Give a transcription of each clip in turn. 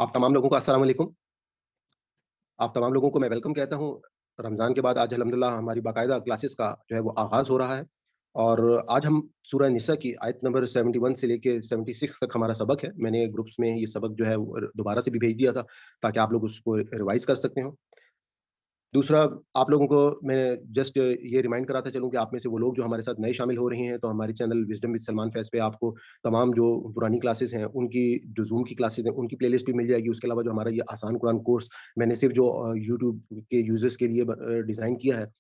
आप तमाम लोगों को अस्सलाम वालेकुम। आप तमाम लोगों को मैं वेलकम कहता हूँ। रमज़ान के बाद आज अल्हम्दुलिल्लाह हमारी बाकायदा क्लासेस का जो है वो आगाज़ हो रहा है और आज हम सूरह निसा की आयत नंबर 71 से लेके 76 तक हमारा सबक है। मैंने ग्रुप्स में ये सबक जो है वो दोबारा से भी भेज दिया था ताकि आप लोग उसको रिवाइज़ कर सकते हो। दूसरा, आप लोगों को मैं जस्ट ये रिमाइंड कराता चलूँ कि आप में से वो लोग जो हमारे साथ नए शामिल हो रहे हैं, तो हमारे चैनल विज़डम विद सलमान फैज़ पे आपको तमाम जो पुरानी क्लासेस हैं, उनकी जो ज़ूम की क्लासेस हैं, उनकी प्लेलिस्ट भी मिल जाएगी। उसके अलावा जो हमारा ये आसान कुरान कोर्स मैंने सिर्फ़ जो यूट्यूब के यूज़र्स के लिए डिज़ाइन किया है,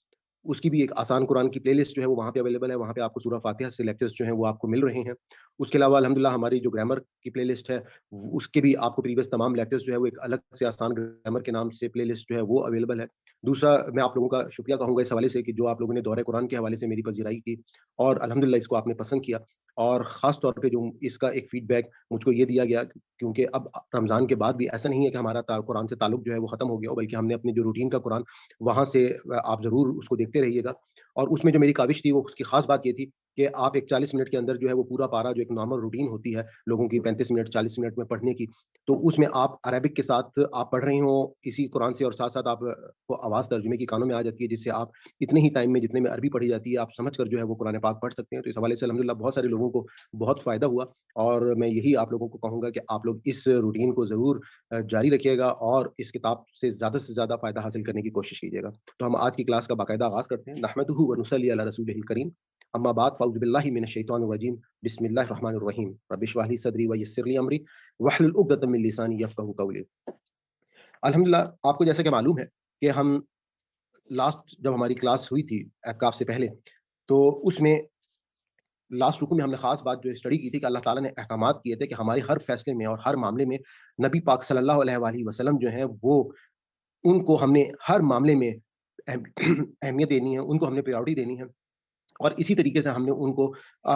उसकी भी एक आसान कुरान की प्लेलिस्ट जो है वो वहाँ पे अवेलेबल है। वहाँ पे आपको सूरह फ़ातिहा से लेक्चर्स जो हैं वो आपको मिल रहे हैं। उसके अलावा अल्हम्दुलिल्लाह हमारी जो ग्रामर की प्लेलिस्ट है, उसके भी आपको प्रीवियस तमाम लेक्चर्स जो है वो एक अलग से आसान ग्रामर के नाम से प्लेलिस्ट जो है वो अवेलेबल है। दूसरा, मैं आप लोगों का शुक्रिया कहूँगा इस हवाले से कि जो आप लोगों ने दौरे कुरान के हवाले से मेरी पज़ीराई की और अल्हम्दुलिल्लाह इसको आपने पसंद किया और ख़ास तौर पे जो इसका एक फ़ीडबैक मुझको ये दिया गया क्योंकि अब रमज़ान के बाद भी ऐसा नहीं है कि हमारा कुरान से ताल्लुक जो है वो ख़त्म हो गया हो, बल्कि हमने अपने जो रूटीन का कुरान वहाँ से आप ज़रूर उसको देखते रहिएगा और उसमें जो मेरी काविश थी वो उसकी ख़ास बात ये थी कि आप एक 40 मिनट के अंदर जो है वो पूरा पारा जो एक नॉर्मल रूटीन होती है लोगों की 35 मिनट 40 मिनट में पढ़ने की, तो उसमें आप अरबिक के साथ आप पढ़ रही हो इसी कुरान से और साथ-साथ आप को आवाज़ तर्जुमे की कानों में आ जाती है जिससे आप इतने ही टाइम में जितने में अरबी पढ़ी जाती है आप समझ कर जो है वो कुरान पाक पढ़ सकते हैं। तो इस हवाले से अल्हम्दुलिल्लाह बहुत सारे लोगों को बहुत फ़ायदा हुआ और मैं यही आप लोगों को कहूँगा कि आप लोग इस रूटीन को ज़रूर जारी रखिएगा और इस किताब से ज़्यादा फ़ायदा हासिल करने की कोशिश कीजिएगा। तो हम आज की क्लास का बाकायदा आगाज़ करते हैं। नहमदुहु व नुसल्ली अला रसूलिहिल करीम। अम्मा बाद फ़अऊज़ु बिल्लाहि मिनश शैतानिर रजीम। बिस्मिल्लाहिर रहमानिर रहीम। रब्बि इश्रह ली सदरी व यस्सिर ली अमरी वहलुल उक़दतम मिन लिसानी यफ़क़हू क़ौली। अल्हम्दुलिल्लाह आपको जैसा कि मालूम है कि हम लास्ट जब हमारी क्लास हुई थी एतकाफ़ से पहले, तो उसमें लास्ट रुकू में हमने ख़ास बात जो स्टडी की थी कि अल्लाह ताला ने अहकामात किए थे कि हमारे हर फ़ैसले में और हर मामले में नबी पाक सल्लल्लाहु अलैहि वसल्लम जो हैं वो उनको हमने हर मामले में अहम अहमियत देनी है, उनको हमने प्रायोरिटी देनी है। और इसी तरीके से हमने उनको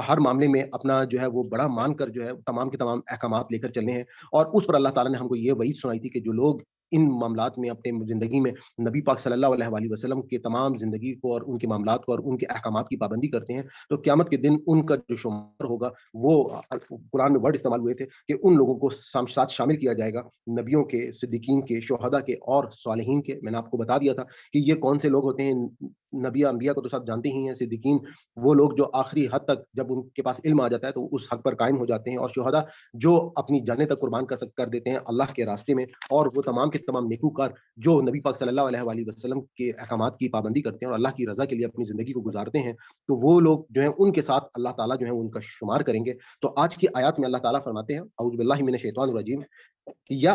हर मामले में अपना जो है वो बड़ा मानकर जो है तमाम के तमाम अहकामात लेकर चलने हैं और उस पर अल्लाह ताला ने हमको ये वईद सुनाई थी कि जो लोग इन मामलात में अपने ज़िंदगी में नबी पाक सल्लल्लाहु अलैहि वसल्लम के तमाम ज़िंदगी को और उनके मामलात को और उनके अहकामात की पाबंदी करते हैं, तो क़यामत के दिन उनका जो शुमार होगा वो कुरान में वर्ड इस्तेमाल हुए थे कि उन लोगों को साथ शामिल किया जाएगा, नबियों के, सिद्दीकीन के, शुहदा के और सालिहीन के। मैंने आपको बता दिया था कि ये कौन से लोग होते हैं, नबिया, अंबिया को तो सब जानते ही हैं, सिद्दीकीन वो लोग जो आखिरी हद तक जब उनके पास इल्म आ जाता है तो उस हक पर कायम हो जाते हैं और शुहदा जो अपनी जानें तक कुर्बान कर देते हैं अल्लाह के रास्ते में और वो तमाम के तमाम नेकूकार जो नबी पाक सल्लल्लाहु अलैहि वसल्लम के अहकामात की पाबंदी करते हैं और अल्लाह की रज़ा के लिए अपनी ज़िंदगी को गुज़ारते हैं, तो वो लोग जो हैं उनके साथ अल्लाह ताला जो है उनका शुमार करेंगे। तो आज की आयत में अल्लाह ताला फरमाते हैं औज़ु बिल्लाहि मिनश शैतानिर रजीम कि या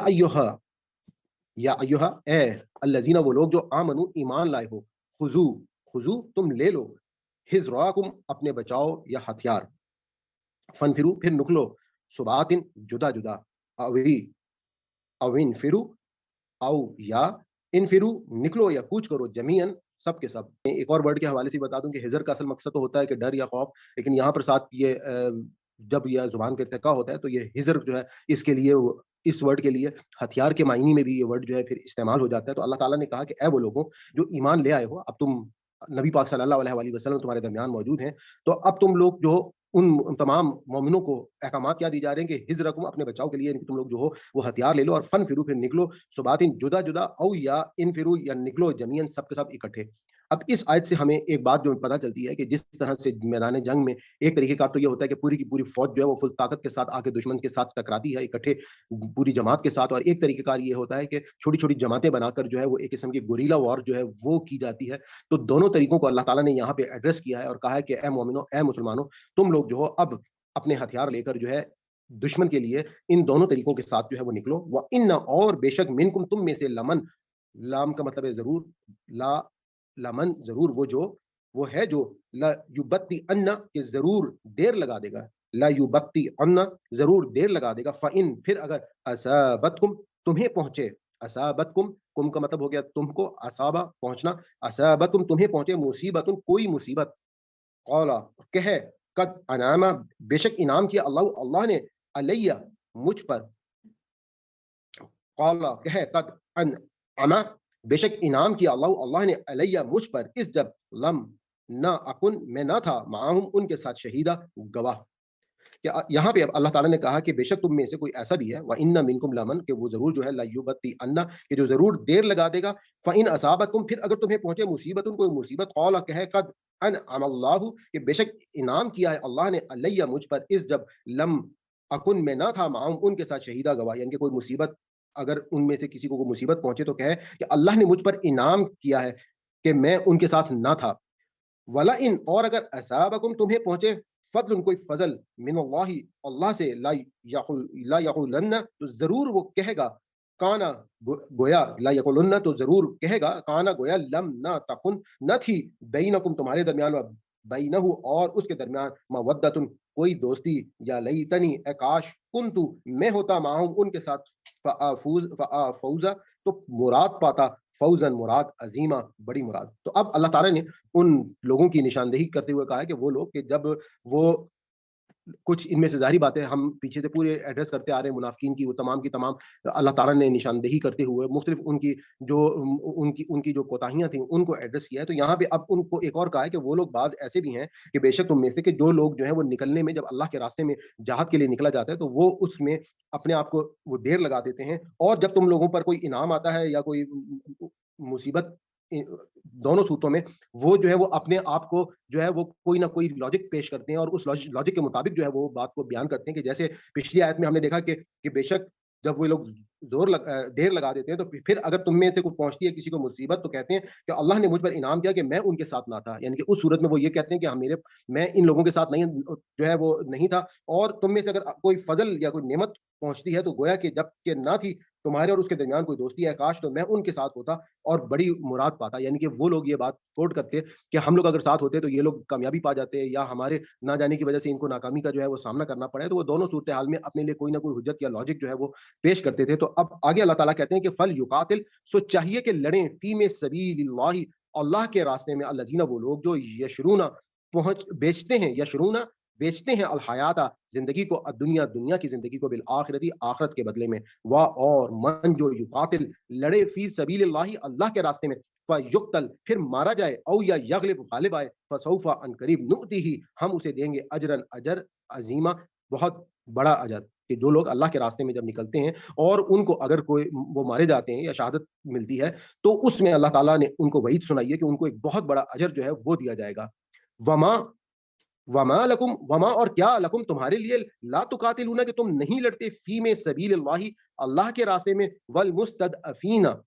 अय्युहा ए अल्लज़ीना वो लोग जो आमनू ईमान लाए हो, खुज़ू खुज़ू तुम ले लो, हिज़्राकुम अपने बचाओ या हथियार, फनफिरू फिर निकलो, सुबातिन जुदा-जुदा, अवी अविनफिरू औ या इनफिरू निकलो या कूच करो जमीअन सब के सब। एक और वर्ड के हवाले से बता दूँ कि हिज़्र का असल मकसद तो होता है कि डर या खौफ, लेकिन यहाँ पर साथ ये जब यह ज़ुबान का इर्तिका होता है तो ये हिज़्र जो है इसके लिए वो इस वर्ड के लिए हथियार के मायने में भी ये वर्ड जो है फिर इस्तेमाल हो जाता है। तो अल्लाह ताला ने कहा कि ऐ वो लोगों जो ईमान ले आए हो, अब तुम नबी पाक सल्लल्लाहु अलैहि वसल्लम तुम्हारे दरमियान मौजूद हैं, तो अब तुम लोग जो उन तमाम मोमिनों को अहकामात क्या दिए जा रहे हैं कि हिज़्रकुम अपने बचाव के लिए तुम लोग जो हो वो हथियार ले लो और फनफिरू फिर निकलो सुबातिन जुदा-जुदा औ या इनफिरू या निकलो जमीअन सब के सब इकट्ठे। अब इस आयत से हमें एक बात जो पता चलती है कि जिस तरह से मैदान जंग में एक तरीके का तो ये होता है कि पूरी की पूरी फ़ौज जो है वो फुल ताकत के साथ आके दुश्मन के साथ टकराती है इकट्ठे पूरी जमात के साथ और एक तरीक़ेकार ये होता है कि छोटी-छोटी जमातें बनाकर जो है वो एक किस्म की गुरिल्ला वॉर जो है वो की जाती है। तो दोनों तरीकों को अल्लाह ताला ने यहाँ पे एड्रेस किया है और कहा है कि ए मोमिनो, ए मुसलमानों, तुम लोग जो हो अब अपने हथियार लेकर जो है दुश्मन के लिए इन दोनों तरीकों के साथ जो है वो निकलो। व इन्ना और बेशक मिनकुम तुम में से लमन, लाम का मतलब है ज़रूर, ला लमन ज़रूर वो है जो ला युबत्ती अन्ना कि ज़रूर देर लगा देगा, ला युबत्ती अन्ना ज़रूर देर लगा देगा, फ़इन फिर अगर असाबतकुम तुम्हें पहुँचे, असाबतकुम कुम का मतलब हो गया तुमको, असाबा पहुँचना, असाबतकुम तुम्हें पहुँचे मुसीबतुन कोई मुसीबत, क़ौला कहे, क़द अनामा बेशक इनाम किया अल्लाह ने अलैया मुझ पर, क़ौला कहे, क़द अनअमा बेशक इनाम किया अल्लाह ने अलैया मुझ पर इस जब लम ना अकुन मैं ना था माअहुम उनके साथ शहीदा गवाह। کہ यहाँ पे अल्लाह ताला ने कहा कि बेशक तुम में से कोई ऐसा भी है व इन्ना मिनकुम लमन, कि वो जरूर जो है लायुबत्ती अन्ना, कि जो जरूर देर लगा देगा, फ़इन असाबतकुम, फिर अगर तुम्हें पहुंचे मुसीबत, कोई मुसीबत, कौला कहे कद अनअमल्लाहु, कि बेशक इनाम किया है अल्लाह ने, अलैया मुझ पर, इस जब लम अकुन में ना था, माउम उनके साथ, शहीदा गवाह, यानी कि कोई मुसीबत अगर उनमें से किसी को कोई मुसीबत पहुंचे तो कहे कि अल्लाह ने मुझ पर इनाम किया है कि मैं उनके साथ ना था। वला इन, और अगर असाबकुम तुम्हें पहुंचे, फضل कोई फजल, मिनल्लाहि अल्लाह से, ला यकुलन्ना, तो जरूर वो कहेगा, काना गोया, ला यकुलन्ना तो जरूर कहेगा, काना गोया, लम ना तकुन, न थी, बैनकुम तुम्हारे दरमियान, व बैनहु और उसके दरमियान, मवद्दतुन कोई दोस्ती, या लईतनी काश, कुंतु मैं होता, माहुम उनके साथ, फौजा तो मुराद पाता, फौजन मुराद, अजीमा बड़ी मुराद। तो अब अल्लाह ताला ने उन लोगों की निशानदेही करते हुए कहा है कि वो लोग, कि जब वो, कुछ इनमें से ज़ाहिर बात है हम पीछे से पूरे एड्रेस करते आ रहे हैं मुनाफ़िकीन की, वो तमाम की तमाम अल्लाह ताला ने निशानदेही करते हुए मुख्तलिफ उनकी जो उनकी उनकी जो कोताहियाँ थी उनको एड्रेस किया है। तो यहाँ पे अब उनको एक और कहा है कि वो लोग बाज़ ऐसे भी हैं कि बेशक तुम में से, कि जो लोग जो हैं वो निकलने में, जब अल्लाह के रास्ते में जिहाद के लिए निकला जाता है तो वो उसमें अपने आप को वो देर लगा देते हैं, और जब तुम लोगों पर कोई इनाम आता है या कोई मुसीबत, दोनों सूरतों में वो जो है वो अपने आप को जो है वो कोई ना कोई लॉजिक पेश करते हैं, और उस लॉजिक के मुताबिक जो है वो बात को बयान करते हैं, कि जैसे पिछली आयत में हमने देखा कि बेशक जब वो लोग देर लगा देते हैं, तो फिर अगर तुम में से कोई पहुंचती है किसी को मुसीबत, तो कहते हैं कि अल्लाह ने मुझ पर इनाम किया कि मैं उनके साथ ना था, यानी कि उस सूरत में वो ये कहते हैं कि मैं इन लोगों के साथ नहीं, जो है वो नहीं था, और तुम में से अगर कोई फजल या कोई नेमत पहुंचती है तो गोया कि जब के ना थी तुम्हारे और उसके दरमियान कोई दोस्ती है, काश तो मैं उनके साथ होता और बड़ी मुराद पाता। यानी कि वो लोग ये बात कोट करते कि हम लोग अगर साथ होते तो ये लोग कामयाबी पा जाते, या हमारे ना जाने की वजह से इनको नाकामी का जो है वो सामना करना पड़े। तो वो दोनों सूरत हाल में अपने लिए कोई ना कोई हुज्जत या लॉजिक जो है वो पेश करते थे। तो अब आगे अल्लाह ताला कहते हैं कि फल युकातिल, सो चाहिए कि लड़ें, फी में सबीलिल्लाहि, अल्लाह के रास्ते में, अल्लज़ीना वो लोग जो यशरूना पहुंच बेचते हैं, यशरूना बेचते हैं, अल हयाता जिंदगी को, दुनिया दुनिया की जिंदगी को, बिल आखिरती आखिरत के बदले में, वा और मन जो युकातिल लड़े, फी सबीलिल्लाहि अल्लाह के रास्ते में, युक्तल फिर मारा जाए, औ या यगलिब गालिब आए, फसौफा अन करीब नुअती ही हम उसे देंगे, अजरन अजर, अजीमा बहुत बड़ा अजर। कि जो लोग अल्लाह के रास्ते में जब निकलते हैं और उनको अगर कोई वो मारे जाते हैं या शहादत मिलती है, तो उसमें अल्लाह ताला ने उनको वईद सुनाई है कि उनको एक बहुत बड़ा अजर जो है वो दिया जाएगा। वमा वमा लकुम, वमा और क्या, लकुम तुम्हारे लिए, ला तुकातिलूना कि तुम नहीं लड़ते, फी में सबीलिल्लाहि अल्लाह के रास्ते में, वल मुस्तदअफीना,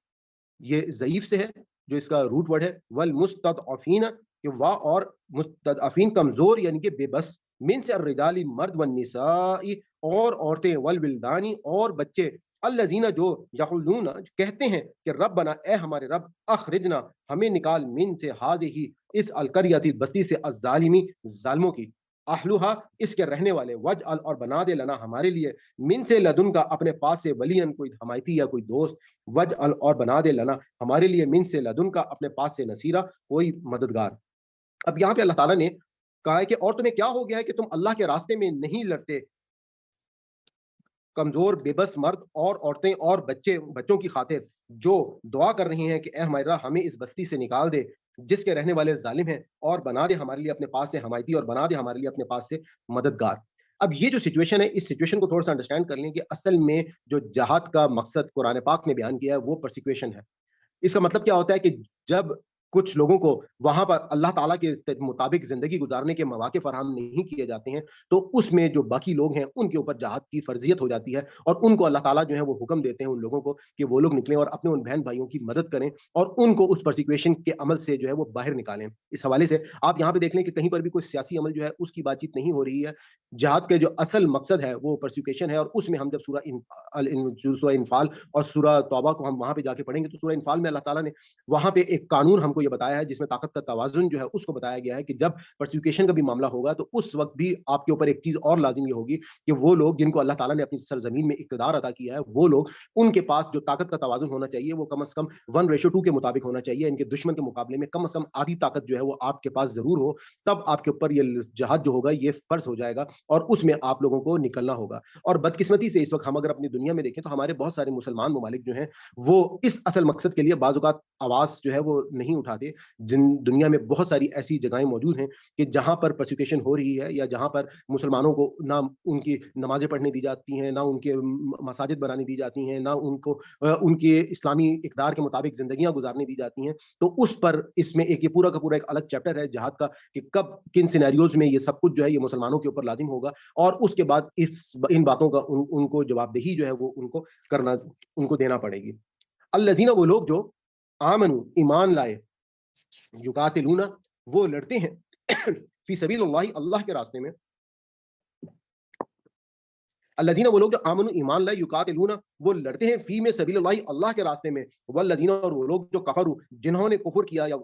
ये ज़ईफ से है जो इसका रूट वर्ड है, वल मुस्तदअफीना, कि वाह और मुस्तदअफीन कमजोर यानी कि बेबस, मिन से अर्रिजाली मर्द वन निसाई और औरतें, वल विल्दानी और बच्चे, अल्लजीना जो यकुलूना कहते हैं कि रब बना ए हमारे रब, अखरिजना हमें निकाल, मिन से हाजे ही इस अलकरियती बस्ती से, अजालिमी जालमों की, अहलुहा इसके रहने वाले, वज अल और बना दे लना हमारे लिए, मिन से लदुन का अपने पास से, वलियन कोई हमायती या कोई दोस्त, वज अल और बना दे लना हमारे लिए, मिन से लदुन का अपने पास से, नसीरा कोई मददगार। अब यहाँ पे अल्लाह ताला ने कहा है कि और तुम्हें क्या हो गया है कि तुम अल्लाह के रास्ते में नहीं लड़ते, कमजोर बेबस मर्द और औरतें और बच्चे, बच्चों की खातिर जो दुआ कर रही हैं कि ए हमारे रब हमें इस बस्ती से निकाल दे जिसके रहने वाले जालिम हैं, और बना दे हमारे लिए अपने पास से हमायती, और बना दे हमारे लिए अपने पास से मददगार। अब ये जो सिचुएशन है, इस सिचुएशन को थोड़ा सा अंडरस्टैंड कर लें कि असल में जो जहाद का मकसद कुरान पाक ने बयान किया है वो परसिक्यूशन है। इसका मतलब क्या होता है कि जब कुछ लोगों को वहां पर अल्लाह ताला के मुताबिक जिंदगी गुजारने के मौके फराहम नहीं किए जाते हैं, तो उसमें जो बाकी लोग हैं उनके ऊपर जहाद की फर्जियत हो जाती है, और उनको अल्लाह ताला जो है वो हुक्म देते हैं उन लोगों को कि वो लोग निकलें और अपने उन बहन भाइयों की मदद करें और उनको उस परसिक्यूशन के अमल से जो है वो बाहर निकालें। इस हवाले से आप यहाँ पे देख लें कि कहीं पर भी कोई सियासी अमल जो है उसकी बातचीत नहीं हो रही है। जहाद के जो असल मकसद है वो परसिक्यूशन है, और उसमें हम जब सूरह इनफाल और सूरह तौबा को हम वहां पे जाके पढ़ेंगे, तो सूरह इनफाल में अल्लाह ताला ने वहां पे एक कानून हमको ये बताया है जिसमें ताकत का तवाजुन जो है उसको बताया गया है कि जब परसिक्यूशन का भी मामला होगा तो उस वक्त भी आपके ऊपर एक चीज और लाजिम ये होगी कि वो लोग जिनको अल्लाह ताला ने अपनी सरजमीन में इक्तदार अता किया है, वो लोग उनके पास जो ताकत का तवाजुन होना चाहिए वो कम से कम 1:2 के मुताबिक होना चाहिए। इनके दुश्मन के मुकाबले में कम से कम आधी ताकत जो है वो आपके पास जरूर हो, तब आपके ऊपर ये जहाज जो होगा ये फर्ज हो जाएगा और उसमें आप लोगों को निकलना होगा। और बदकिस्मती से इस वक्त हम अगर अपनी दुनिया में देखें तो हमारे बहुत सारे मुसलमान ममालिक जो हैं वो इस असल मकसद के लिए बाज़ औक़ात आवाज़ जो है वो नहीं उठा اٹھاتے, دنیا میں بہت ساری ایسی جگہیں موجود ہیں کہ جہاں پر پرسیکیوشن ہو رہی ہے, یا جہاں پر مسلمانوں کو نہ ان کی نمازیں پڑھنے دی جاتی ہیں, نہ ان کے مساجد بنانے دی جاتی ہیں, نہ ان کو ان کے اسلامی اقدار کے مطابق زندگیاں گزارنے دی جاتی ہیں. تو اس پر اس میں ایک یہ پورا کا پورا ایک الگ چیپٹر ہے جہاد کا, کہ کب کن سینیریوز میں یہ سب کچھ جو ہے یہ مسلمانوں کے اوپر لازم ہوگا, اور اس کے بعد ان باتوں کا ان کو جواب دہی جو ہے وہ ان کو کرنا, ان کو دینا پڑے گی. الذین, وہ لوگ جو آمنوا, ایمان لائے, یقاتلون, وہ لڑتے ہیں, فی سبیل اللہ, اللہ کے راستے میں. الذین, وہ لوگ جو آمنوا, ایمان لائے, یقاتلون, وہ لڑتے ہیں, فی میں سبیل اللہ, اللہ کے راستے میں. والذین, اور وہ لوگ جو کفروا, جنہوں نے کفر کیا یا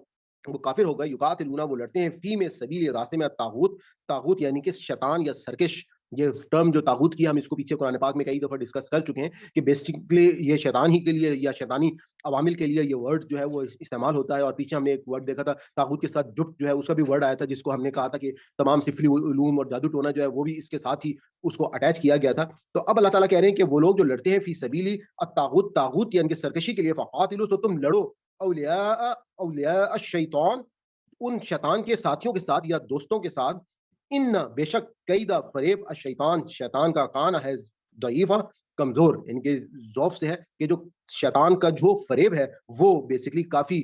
وہ کافر ہو گئے, یقاتلون, وہ لڑتے ہیں, فی میں سبیل, راستے میں, طاغوت, طاغوت یعنی کہ شیطان یا سرکش. یہ ٹرم جو طاغوت کی, ہم اس کو پیچھے قرآن پاک میں کئی دفعہ ڈسکس کر چکے ہیں کہ بیسیکلی یہ شیطان ہی کے لیے یا شیطانی عوامل کے لیے یہ ورڈ جو ہے وہ استعمال ہوتا ہے. اور پیچھے ہم نے ایک ورڈ دیکھا تھا طاغوت کے ساتھ جبت جو ہے, اس کا بھی ورڈ آیا تھا, جس کو ہم نے کہا تھا کہ تمام سفلی علوم اور جادو ٹونا جو ہے وہ بھی اس کے ساتھ ہی اس کو اٹیچ کیا گیا تھا. تو اب اللہ تعالیٰ کہہ رہے ہیں کہ وہ لوگ جو لڑتے ہیں فی سبیلی الطاغوت, طاغوت یعنی کہ سرکشی کے لیے, فقاتلوا, تو تم لڑو, اولیاء الشیطان, ان شیطان کے ساتھیوں کے ساتھ یا دوستوں کے ساتھ, ان, بے شک, قیدا, فریب, الشیطان, شیطان کا, کان ہے ضعیفہ, کمزور, یعنی کہ ضعف سے ہے کہ جو شیطان کا جو فریب ہے وہ بیسیکلی کافی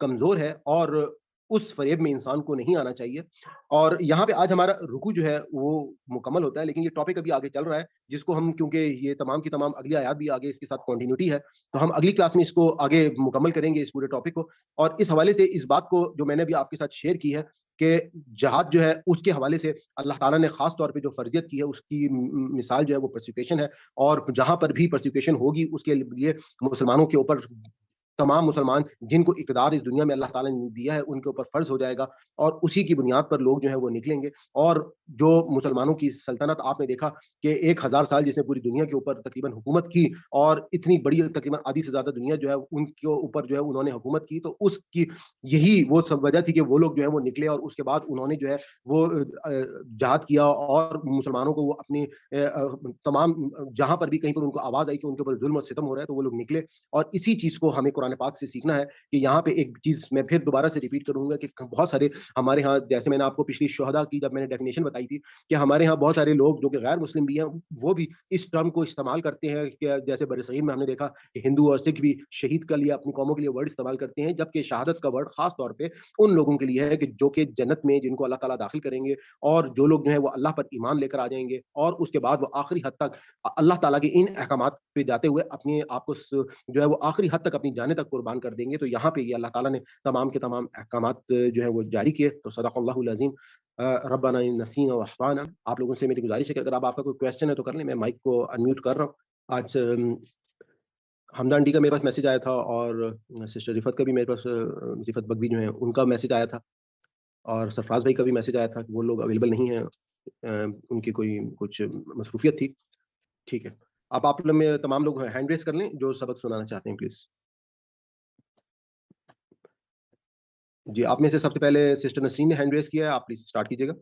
کمزور ہے, اور اس فریب میں انسان کو نہیں آنا چاہیے. اور یہاں پہ آج ہمارا رکوع جو ہے وہ مکمل ہوتا ہے, لیکن یہ ٹاپک ابھی آگے چل رہا ہے, جس کو ہم, کیونکہ یہ تمام کی تمام اگلی آیات بھی آگے اس کے ساتھ کنٹینیوٹی ہے, تو ہم اگلی کلاس میں اس کو آگے مکمل کریں گے اس پورے ٹاپک کو. اور اس حوالے سے اس بات کو جو میں نے بھی آپ کے ساتھ شیئر کی ہے کہ جہاد جو ہے اس کے حوالے سے اللہ تعالیٰ نے خاص طور پہ جو فرضیت کی ہے اس کی مثال جو ہے وہ پرسیکیوشن ہے, اور جہاں پر بھی پرسیکیوشن ہوگی اس کے لیے مسلمانوں کے اوپر, تمام مسلمان جن کو اقتدار اس دنیا میں اللہ تعالیٰ نے دیا ہے, ان کے اوپر فرض ہو جائے گا, اور اسی کی بنیاد پر لوگ جو ہیں وہ نکلیں گے. اور جو مسلمانوں کی سلطنت آپ نے دیکھا کہ 1000 سال جس نے پوری دنیا کے اوپر تقریباً حکومت کی, اور اتنی بڑی تقریباً آدھی سے زیادہ دنیا جو ہے ان کے اوپر جو ہے انہوں نے حکومت کی, تو اس کی یہی وہ سب وجہ تھی کہ وہ لوگ جو ہے وہ نکلے, اور اس کے بعد انہوں نے جو ہے وہ جہاد کیا, اور مسلمانوں کو وہ اپنی تمام جہاں پر بھی کہیں پر ان کو آواز آئی کہ ان کے اوپر ظلم اور ستم ہو رہا ہے, تو وہ لوگ نکلے. اور اسی چیز کو ہمیں قرآن پاک سے سیکھنا ہے کہ یہاں پہ ایک چیز میں پھر دوبارہ سے ریپیٹ کروں گا کہ بہت سارے ہمارے ہاں, جیسے میں نے آپ کو پچھلی شہداء کی جب میں نے ڈیفینیشن بتائی تھی کہ ہمارے ہاں بہت سارے لوگ جو کہ غیر مسلم بھی ہیں وہ بھی اس ٹرم کو استعمال کرتے ہیں, کہ جیسے برصغیر میں ہم نے دیکھا کہ ہندو اور سکھ بھی شہید کے لیے اپنی قوموں کے لیے ورڈ استعمال کرتے ہیں, جبکہ شہادت کا ورڈ خاص طور پہ ان لوگوں کے لیے ہے کہ جو کہ جنت میں, جن کو اللہ تعالیٰ داخل کریں گے, اور جو لوگ جو ہے وہ اللہ پر ایمان لے کر آ جائیں گے, اور اس کے بعد وہ آخری حد تک اللہ تعالیٰ کے ان احکامات پہ جاتے ہوئے اپنے آپ کو جو ہے وہ آخری حد تک اپنی جانیں تک قربان کر دیں گے. تو یہاں پہ یہ اللہ تعالیٰ نے تمام کے تمام احکامات جو ہے وہ جاری کیے. تو صدق اللہ العظیم. ربنا نسینا واخطانا. آپ لوگوں سے میری گزارش ہے کہ اگر آپ کا کوئی کویسچن ہے تو کر لیں, میں مائک کو انمیوٹ کر رہا ہوں. آج حمدان ڈی کا میرے پاس میسج آیا تھا, اور سسٹر رفت کا بھی میرے پاس, رفت بگوی جو ہیں ان کا میسج آیا تھا, اور سرفراز بھائی کا بھی میسج آیا تھا کہ وہ لوگ اویلیبل نہیں ہیں, ان کی کوئی کچھ مصروفیت تھی. ٹھیک ہے, آپ لوگ میں تمام لوگ ہینڈ ریز کر لیں جو سبق سنانا چاہتے ہیں پلیز. جی, آپ میں سے سب سے پہلے سسٹر نسرین نے ہینڈ ریز کیا ہے, آپ پلیز اسٹارٹ کیجیے گا.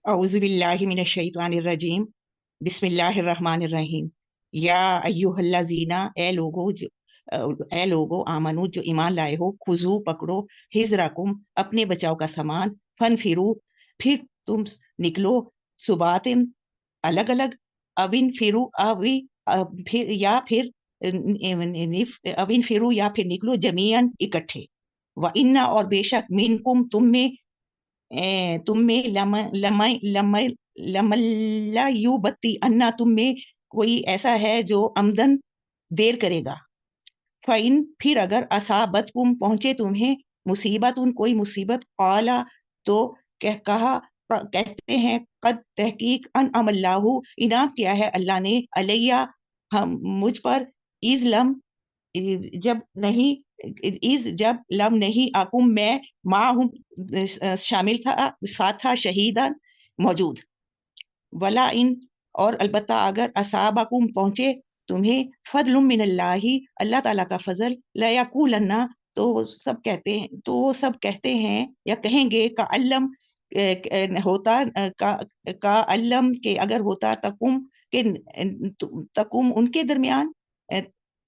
اعوذ باللہ من الشیطان الرجیم, بسم اللہ الرحمن الرحیم. یا ایھا الذین, اے لوگو, آمنو, جو ایمان لائے ہو, خذو, پکڑو, حذرکم, اپنے بچاؤ کا سامان, فنفرو, پھر تم نکلو, صباتم, الگ الگ, اوین فرو, پھر یا پھر اوین فرو, یا پھر نکلو, جمیعاً, اکٹھے, وَإِنَّ, اور بے شک, منکم, تم میں لملا یوبتی انا, تم میں کوئی ایسا ہے جو عمدن دیر کرے گا. فَإِن, پھر اگر, اصابتکم, پہنچے تمہیں, مصیبت, کوئی مصیبت, قالا, تو کہتے ہیں, قد, تحقیق, انعم اللہ, انعام کیا ہے اللہ نے, علیہ, مجھ پر, جب لم نہیں, آکم, میں, معہم, شامل تھا, ساتھ تھا, شہیداً, موجود. ولا ان, اور البتہ اگر, اصابکم, پہنچے تمہیں, فضل من اللہ, اللہ تعالیٰ کا فضل, لیقولن, تو سب کہتے ہیں یا کہیں گے, کا علم, ہوتا, کا علم, کے اگر ہوتا, تکم, ان کے درمیان,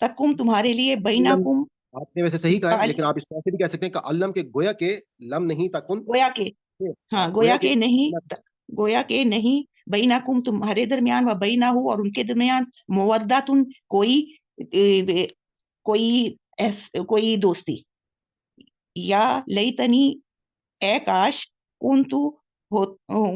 तकुम तुम्हारे लिए अल्लम, बैनाकुम आपने वैसे सही कहा है, काल लेकिन आप इसको ऐसे भी कह सकते हैं कि अल्लम के गोया के लम नहीं तकुन। गोया के हाँ, हाँ गोया गोया के के नहीं गोया के नहीं बैनाकुम तुम्हारे दरमियान व बैनाहु और उनके दरमियान मुवद्दतुन कोई दोस्ती या लईतनी ए काश कुंतु हो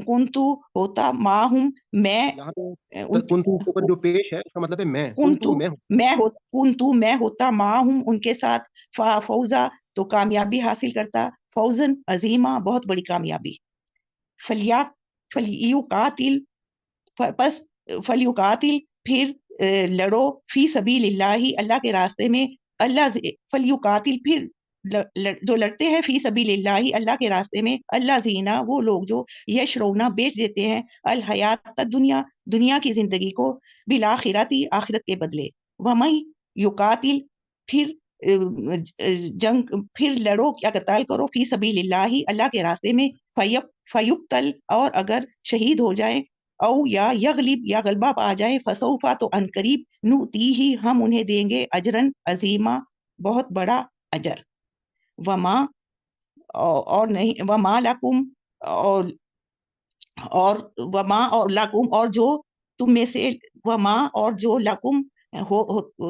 कुंतु होता माहुम मैं यहाँ पे उन कुंतु के ऊपर जो पेश है उसका मतलब है मैं, कुंतु कुंतु मैं हूँ। कुंतु मैं होता माहुम उनके साथ फौजा तो कामयाबी हासिल करता फौजन अजीमा बहुत बड़ी कामयाबी फलिया फलियुकातिल बस फलियुकातिल फिर लड़ो फी सबीलिल्लाहि अल्लाह के रास्ते में अल्लाह फलियुकातिल फिर जो लड़ते हैं फी सबीलिल्लाहि अल्लाह के रास्ते में अल्लाह जीना वो लोग जो यशरौना बेच देते हैं अल हयात दुनिया दुनिया की जिंदगी को बिल आखिरती आखिरत के बदले वमई युकातिल फिर जंग फिर लड़ो क्या कताल करो फी सबीलिल्लाहि अल्लाह के रास्ते में फयुक्तल और अगर शहीद हो जाए औ या यगलिब या गलबा पा जाए फसौफा तो अनकरीब नुती ही हम उन्हें देंगे अजरन अजीमा बहुत बड़ा अजर वमा और नहीं वमा लकुम और वमा और लकुम और जो तुम में से वमा और जो लकुम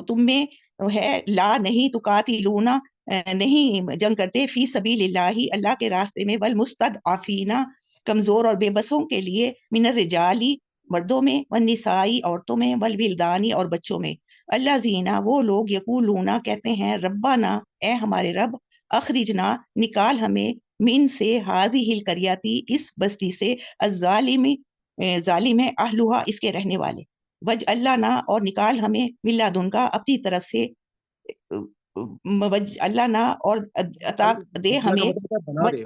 तुम में है ला नहीं तुकातिलूना नहीं जंग करते फी सबीलिल्लाहि अल्लाह के रास्ते में वल मुस्तदअफीना कमजोर और बेबसों के लिए मिनर रिजाली मर्दों में वन निसाई औरतों में वल विल्दानी और बच्चों में अल्लाह जीना वो लोग यकूलूना कहते हैं रब्बाना ए हमारे रब अखरिजना निकाल हमें मिन से हाजी हिल करियाती इस बस्ती से अजालिमी जालिम है अहलुहा इसके रहने वाले वज अल्लाह ना और निकाल हमें मिल्लादुन का अपनी तरफ से वज अल्लाह ना और अता अल दे अल्लाह का हमें मतलब है बना वज दे,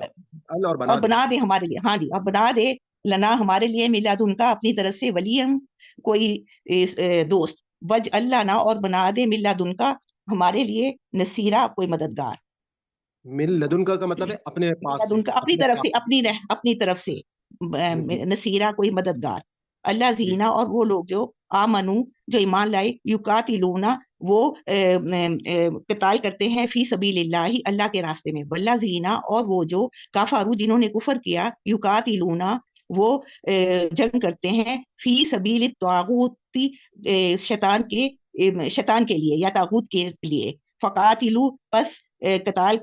अल और और बना दे। बना दे हमारे लिए हाँ जी और बना दे लना हमारे लिए मिलादुन का अपनी तरफ से वलियम कोई दोस्त वज अल्लाह ना और बना दे मिलादुन का हमारे लिए नसीरा कोई मददगार मिल लदुन का मतलब है अपने पास से, उनका अपनी अपने तरफ पास से अपनी तरफ से से। नसीरा कोई मददगार अल्लाह जी, जीना और वो लोग जो आमनु जो ईमान लाए युकातिलूना वो कताल करते हैं फी सबीलिल्लाहि अल्लाह के रास्ते में वल्ला जीना और वो जो काफारू जिन्होंने कुफर किया युकातिलूना वो जंग करते हैं फी सबील तागूती शैतान के लिए या तागूत के लिए फकातिलू पस कताल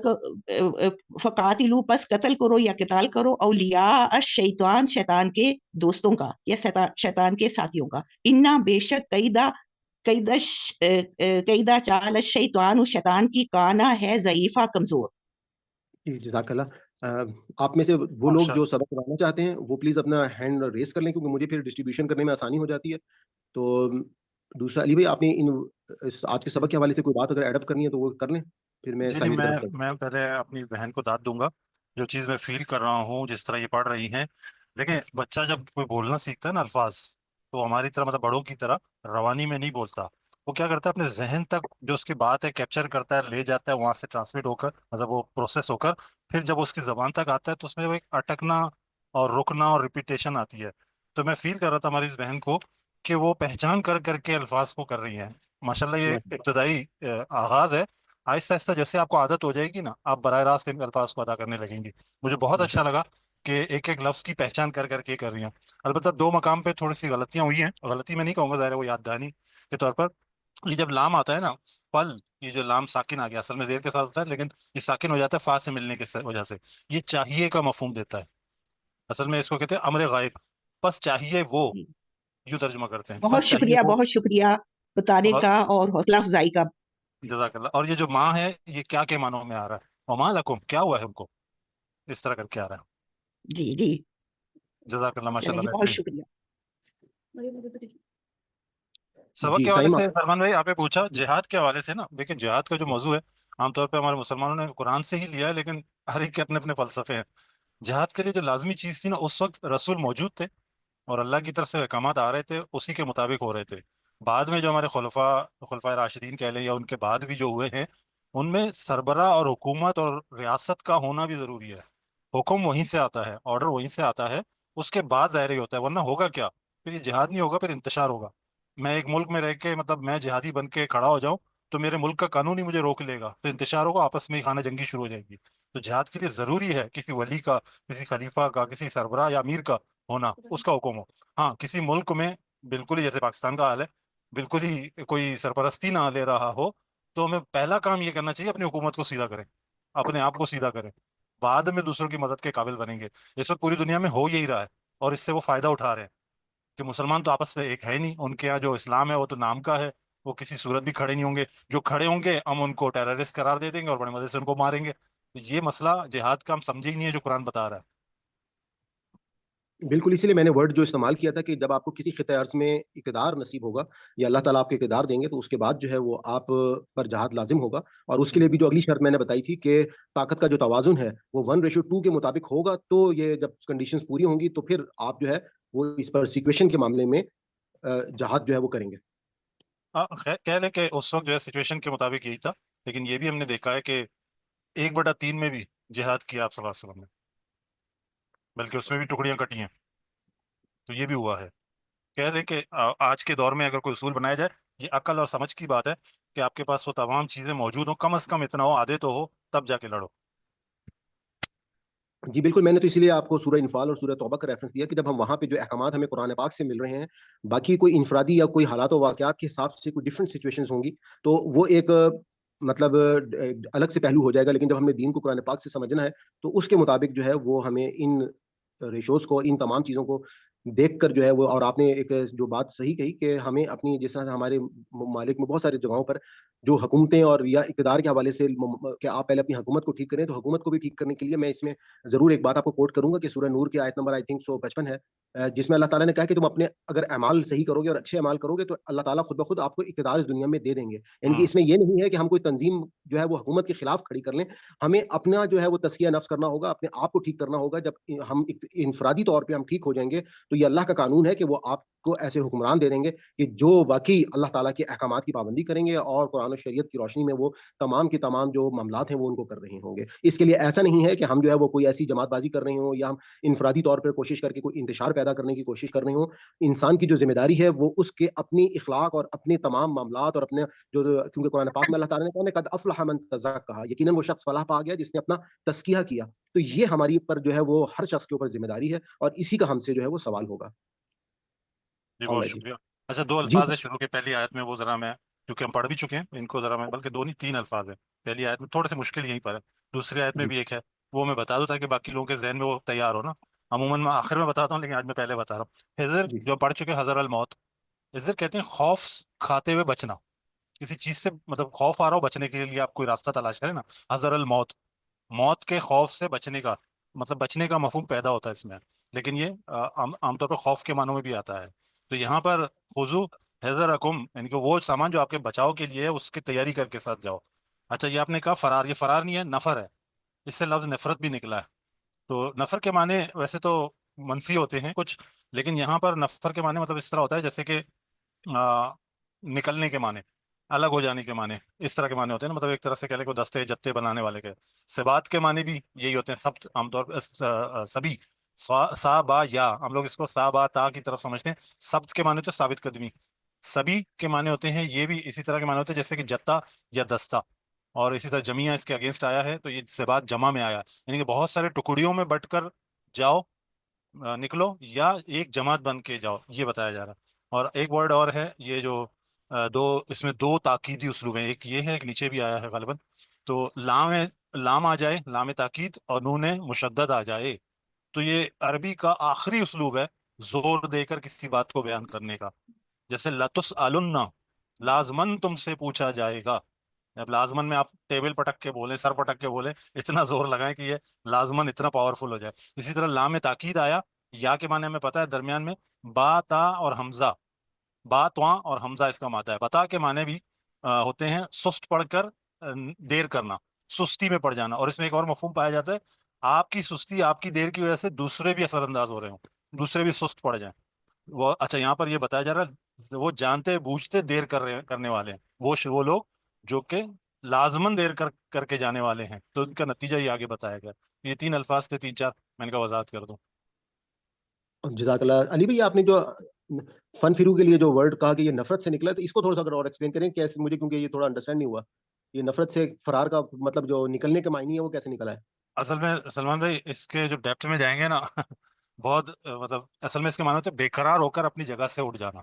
फकातिलू पस कत्ल करो या कताल करो औलिया शैतान शैतान के दोस्तों का या शैतान के साथियों का इन्ना बेशक कैदा चाल शैतान शैतान की काना है ज़ईफा कमजोर जी, जज़ाकल्लाह। आप में से वो लोग माशा जो सबक करवाना चाहते हैं, वो प्लीज़ अपना हैंड रेज़ कर लें, क्योंकि मुझे फिर डिस्ट्रीब्यूशन करने में आसानी हो जाती है। तो दूसरा अली भाई, आपने इस आज के सबक के हवाले से कोई बात अगर ऐड अप करनी है तो वो कर लें, फिर मैं जी नहीं, साइड की तरफ चलता मैं पहले अपनी बहन को दाद दूंगा। जो चीज़ मैं फील कर रहा हूँ, जिस तरह ये पढ़ रही हैं, देखें, बच्चा जब कोई बोलना सीखता है ना अल्फाज, तो हमारी तरह मतलब बड़ों की तरह रवानी में नहीं बोलता। वो क्या करता है, अपने जहन तक जो उसकी बात है कैप्चर करता है, ले जाता है, वहां से ट्रांसमिट होकर, मतलब वो प्रोसेस होकर, फिर जब उसकी जबान तक आता है तो उसमें वो एक अटकना और रुकना और रिपीटेशन आती है। तो मैं फील कर रहा था हमारी इस बहन को कि वो पहचान कर करके अल्फाज को कर रही हैं। माशाल्लाह, ये हूँ। इब्तदाई आगाज है। आहिस्ता आहिस्ता जैसे आपको आदत हो जाएगी ना, आप बराह रास्त इन अल्फाज को अदा करने लगेंगी। मुझे बहुत अच्छा लगा कि एक एक लफ्ज की पहचान कर करके कर रही हैं। अलबत्ता दो मकाम पे थोड़ी सी गलतियां हुई हैं, गलती मैं नहीं कहूंगा, ज़ाहिर है वो याददानी के तौर पर। ये जब लाम आता है ना, फल, ये जो लाम साकिन आ गया, असल में जेर के साथ होता है, लेकिन ये साकिन हो जाता है फा से मिलने के वजह से। ये चाहिए का मफहूम देता है। असल में इसको कहते हैं अमर गायब। बस चाहिए वो, यूं तर्जुमा करते हैं, बस चाहिए वो। बहुत शुक्रिया बताने और का और हौसला अफजाई का जजाकल्ला। और ये जो माँ है, ये क्या के मानों में आ रहा है, वमा लकुम क्या हुआ है उनको, इस तरह करके आ रहा है। जी जी जजाकल्ला, माशाल्लाह, चलिए बहुत बेहतरीन। शुक्रिया सबक जी, के हवाले साइमा। से सलमान भाई, आपने पूछा जिहाद के हवाले से ना, देखिए जिहाद का जो मौजू है, आमतौर पर हमारे मुसलमानों ने कुरान से ही लिया है, लेकिन हर एक के अपने अपने फलसफे हैं। जिहाद के लिए जो लाजमी चीज़ थी ना, उस वक्त रसूल मौजूद थे और अल्लाह की तरफ से अहकामात आ रहे थे, उसी के मुताबिक हो रहे थे। बाद में जो हमारे खुलफा राशिदीन कह लें, या उनके बाद भी जो हुए हैं, उनमें सरबरा और हुकूमत और रियासत का होना भी ज़रूरी है। हुक्म वहीं से आता है, ऑर्डर वहीं से आता है, उसके बाद ज़ाहिर ही होता है, वरना होगा क्या, फिर ये जिहाद नहीं होगा, फिर इंतशार होगा। मैं एक मुल्क में रह के, मतलब मैं जिहादी बन के खड़ा हो जाऊं, تو میرے ملک کا قانون ہی مجھے روک لے گا، تو انتشار ہوگا، آپس میں ہی خانہ جنگی شروع ہو جائے گی۔ تو جہاد کے لیے ضروری ہے کسی ولی کا، کسی خلیفہ کا، کسی سربراہ یا امیر کا ہونا، اس کا حکم ہو۔ ہاں کسی ملک میں بالکل ہی جیسے پاکستان کا حال ہے، بالکل ہی کوئی سرپرستی نہ لے رہا ہو، تو ہمیں پہلا کام یہ کرنا چاہیے اپنی حکومت کو سیدھا کریں، اپنے آپ کو سیدھا کریں، بعد میں دوسروں کی مدد کے قابل بنیں گے۔ اس وقت پوری دنیا میں ہو یہی رہا ہے، اور اس سے وہ فائدہ اٹھا رہے ہیں کہ مسلمان تو آپس میں ایک ہے ہی نہیں، ان کے یہاں جو اسلام ہے وہ تو نام کا ہے، وہ کسی صورت بھی کھڑے نہیں ہوں گے، جو کھڑے ہوں گے ہم ان کو ٹیررسٹ قرار دے دیں گے اور بڑے مزے سے ان کو ماریں گے۔ تو یہ مسئلہ جہاد کا ہم سمجھے ہی نہیں ہے جو قرآن بتا رہا ہے۔ بالکل، اسی لیے میں نے ورڈ جو استعمال کیا تھا کہ جب آپ کو کسی خطۂ ارض میں اقتدار نصیب ہوگا یا اللہ تعالیٰ آپ کو اقتدار دیں گے، تو اس کے بعد جو ہے وہ آپ پر جہاد لازم ہوگا، اور اس کے لیے بھی جو اگلی شرط میں نے بتائی تھی کہ طاقت کا جو توازن ہے وہ 1:2 کے مطابق ہوگا، تو یہ جب کنڈیشنز پوری ہوں گی تو پھر آپ جو ہے وہ اس پر سچویشن کے معاملے میں جہاد جو ہے وہ کریں گے۔ کہہ لیں کہ اس وقت جو ہے سچویشن کے مطابق یہی تھا، لیکن یہ بھی ہم نے دیکھا ہے کہ 1/3 میں بھی جہاد کیا آپ صلی اللہ علیہ وسلم نے، بلکہ اس میں بھی ٹکڑیاں کٹی ہیں، تو یہ بھی ہوا ہے۔ کہہ دیں کہ آج کے دور میں اگر کوئی اصول بنایا جائے، یہ عقل اور سمجھ کی بات ہے کہ آپ کے پاس وہ تمام چیزیں موجود ہوں، کم از کم اتنا ہو، آدھے تو ہو، تب جا کے لڑو۔ جی بالکل، میں نے تو اسی لیے آپ کو سورہ انفال اور سورہ توبہ کا ریفرنس دیا کہ جب ہم وہاں پہ جو احکامات ہمیں قرآن پاک سے مل رہے ہیں، باقی کوئی انفرادی یا کوئی حالات و واقعات کے حساب سے کوئی ڈفرینٹ سچویشنز ہوں گی، تو وہ ایک مطلب الگ سے پہلو ہو جائے گا، لیکن جب ہم نے دین کو قرآن پاک سے سمجھنا ہے تو اس کے مطابق جو ہے وہ ہمیں ان ریشوز کو، ان تمام چیزوں کو دیکھ کر جو ہے وہ، اور آپ نے ایک جو بات صحیح کہی کہ ہمیں اپنی، جس طرح سے ہمارے ممالک میں بہت ساری جگہوں پر جو حکومتیں اور یا اقتدار کے حوالے سے کہ آپ پہلے اپنی حکومت کو ٹھیک کریں، تو حکومت کو بھی ٹھیک کرنے کے لیے میں اس میں ضرور ایک بات آپ کو کوٹ کروں گا کہ سورہ نور کی آیت نمبر آئی تھنک 155 ہے، جس میں اللہ تعالیٰ نے کہا کہ تم اپنے اگر اعمال صحیح کرو گے اور اچھے اعمال کرو گے تو اللہ تعالیٰ خود بخود آپ کو اقتدار اس دنیا میں دے دیں گے، یعنی کہ ہوں اس میں یہ نہیں ہے کہ ہم کوئی تنظیم جو ہے وہ حکومت کے خلاف کھڑی کر لیں، ہمیں اپنا جو ہے وہ تزکیہ نفس کرنا ہوگا، اپنے آپ کو ٹھیک کرنا ہوگا۔ جب ہم انفرادی طور پہ ہم ٹھیک ہو جائیں گے تو یہ اللہ کا قانون ہے کہ وہ آپ کو ایسے حکمران دے دیں گے کہ جو واقعی اللہ تعالیٰ کے احکامات کی پابندی کریں گے اور قرآن و شریعت کی روشنی میں وہ تمام کے تمام جو معاملات ہیں وہ ان کو کر رہے ہوں گے۔ اس کے لیے ایسا نہیں ہے کہ ہم جو ہے وہ کوئی ایسی جماعت بازی کر رہے ہوں یا ہم انفرادی طور پر کوشش کر کے کوئی انتشار پیدا کرنے کی کوشش کر رہے ہوں۔ انسان کی جو ذمہ داری ہے وہ اس کے اپنی اخلاق اور اپنے تمام معاملات اور اپنے جو، کیونکہ قرآن پاک میں اللہ تعالیٰ نے کہا قد افلح من تزکا، یقیناً وہ شخص فلاح پا گیا جس نے اپنا تزکیہ کیا، تو یہ ہماری پر جو ہے وہ ہر شخص کے اوپر ذمہ داری ہے اور اسی کا ہم سے جو ہے وہ سوال ہوگا۔ جی آل بہت رائٹ جی شکریہ۔ اچھا، دو جی الفاظ ہیں شروع کے پہلی آیت میں، وہ ذرا میں، کیونکہ ہم پڑھ بھی چکے ہیں ان کو، ذرا میں، بلکہ دو نہیں 3 الفاظ ہیں پہلی آیت میں، تھوڑے سے مشکل یہیں پر ہے، دوسری آیت میں جی بھی ایک ہے، وہ میں بتا دوں تاکہ باقی لوگوں کے ذہن میں وہ تیار ہو نا۔ عموماً میں آخر میں بتاتا ہوں، لیکن آج میں پہلے بتا رہا ہوں۔ حضر جی جو پڑھ چکے، حضر الموت، حضر کہتے ہیں خوف کھاتے ہوئے بچنا، کسی چیز سے مطلب خوف آ رہا ہو، بچنے کے لیے آپ کوئی راستہ تلاش کریں نا، حضر الموت، موت کے خوف سے بچنے کا مطلب بچنے کا مفہوم پیدا ہوتا ہے اس میں، لیکن یہ عام طور پر خوف کے معنوں میں بھی آتا ہے۔ تو یہاں پر خذو حذرکم، یعنی کہ وہ سامان جو آپ کے بچاؤ کے لیے ہے اس کی تیاری کر کے ساتھ جاؤ۔ اچھا، یہ آپ نے کہا فرار، یہ فرار نہیں ہے، نفر ہے، اس سے لفظ نفرت بھی نکلا ہے۔ تو نفر کے معنی ویسے تو منفی ہوتے ہیں کچھ، لیکن یہاں پر نفر کے معنی مطلب اس طرح ہوتا ہے جیسے کہ آ، نکلنے کے معنی، الگ ہو جانے کے معنی، اس طرح کے معنی ہوتے ہیں نا، مطلب ایک طرح سے کہہ لیں کو دستے جتے بنانے والے کے۔ سبات کے معنی بھی یہی ہوتے ہیں، سبت عام طور پر سبی، سا با یا، ہم لوگ اس کو سا با تا کی طرف سمجھتے ہیں۔ سبت کے معنی ہوتے ہیں ثابت قدمی، سبی کے معنی ہوتے ہیں، یہ بھی اسی طرح کے معنی ہوتے ہیں جیسے کہ جتا یا دستہ، اور اسی طرح جمعیہ اس کے اگینسٹ آیا ہے، تو یہ سبات جمع میں آیا، یعنی کہ بہت سارے ٹکڑیوں میں بٹ کر جاؤ، نکلو، یا ایک جماعت بن کے جاؤ، یہ بتایا جا رہا ہے۔ اور ایک ورڈ اور ہے، یہ جو دو، اس میں دو تاکیدی اسلوب ہیں، ایک یہ ہے، ایک نیچے بھی آیا ہے غالباً، تو لام آ جائے، لام تاکید، اور نون مشدد آ جائے، تو یہ عربی کا آخری اسلوب ہے زور دے کر کسی بات کو بیان کرنے کا، جیسے لَتُسْأَلُنَّ، لازمن تم سے پوچھا جائے گا۔ اب لازمن میں آپ ٹیبل پٹک کے بولیں، سر پٹک کے بولیں، اتنا زور لگائیں کہ یہ لازمن اتنا پاورفل ہو جائے۔ اسی طرح لام تاکید آیا، یا کے معنی ہمیں پتہ ہے درمیان میں با تا اور حمزہ، با تواں اور حمزہ اس کا مادہ ہے۔ بتا کے معنی بھی ہوتے ہیں سست پڑھ کر دیر کرنا، سستی میں پڑ جانا، اور اس میں ایک اور مفہوم پایا جاتا ہے، آپ کی سستی، آپ کی دیر کی وجہ سے دوسرے بھی اثر انداز ہو رہے ہوں، دوسرے بھی سست پڑ جائیں۔ وہ اچھا، یہاں پر یہ بتایا جا رہا ہے وہ جانتے بوجھتے دیر کرنے والے ہیں، وہ لوگ جو کہ لازمن دیر کر کے جانے والے ہیں، تو ان کا نتیجہ یہ آگے بتایا گیا۔ یہ 3 الفاظ تھے، 3 4 میں نے کہا وضاحت کر دوں۔ جزاک اللہ علی بھائی، آپ نے جو फन फिरू के लिए जो वर्ड कहा कि ये नफरत से निकला है, तो इसको थोड़ा सा अगर और एक्सप्लेन करें कैसे, मुझे क्योंकि ये थोड़ा अंडरस्टैंड नहीं हुआ, ये नफरत से फरार का मतलब जो निकलने के मायने है वो कैसे निकला है? असल में सलमान भाई इसके जो डेप्थ में जाएंगे ना बहुत मतलब असल में इसके मानो तो बेकरार होकर अपनी जगह से उठ जाना।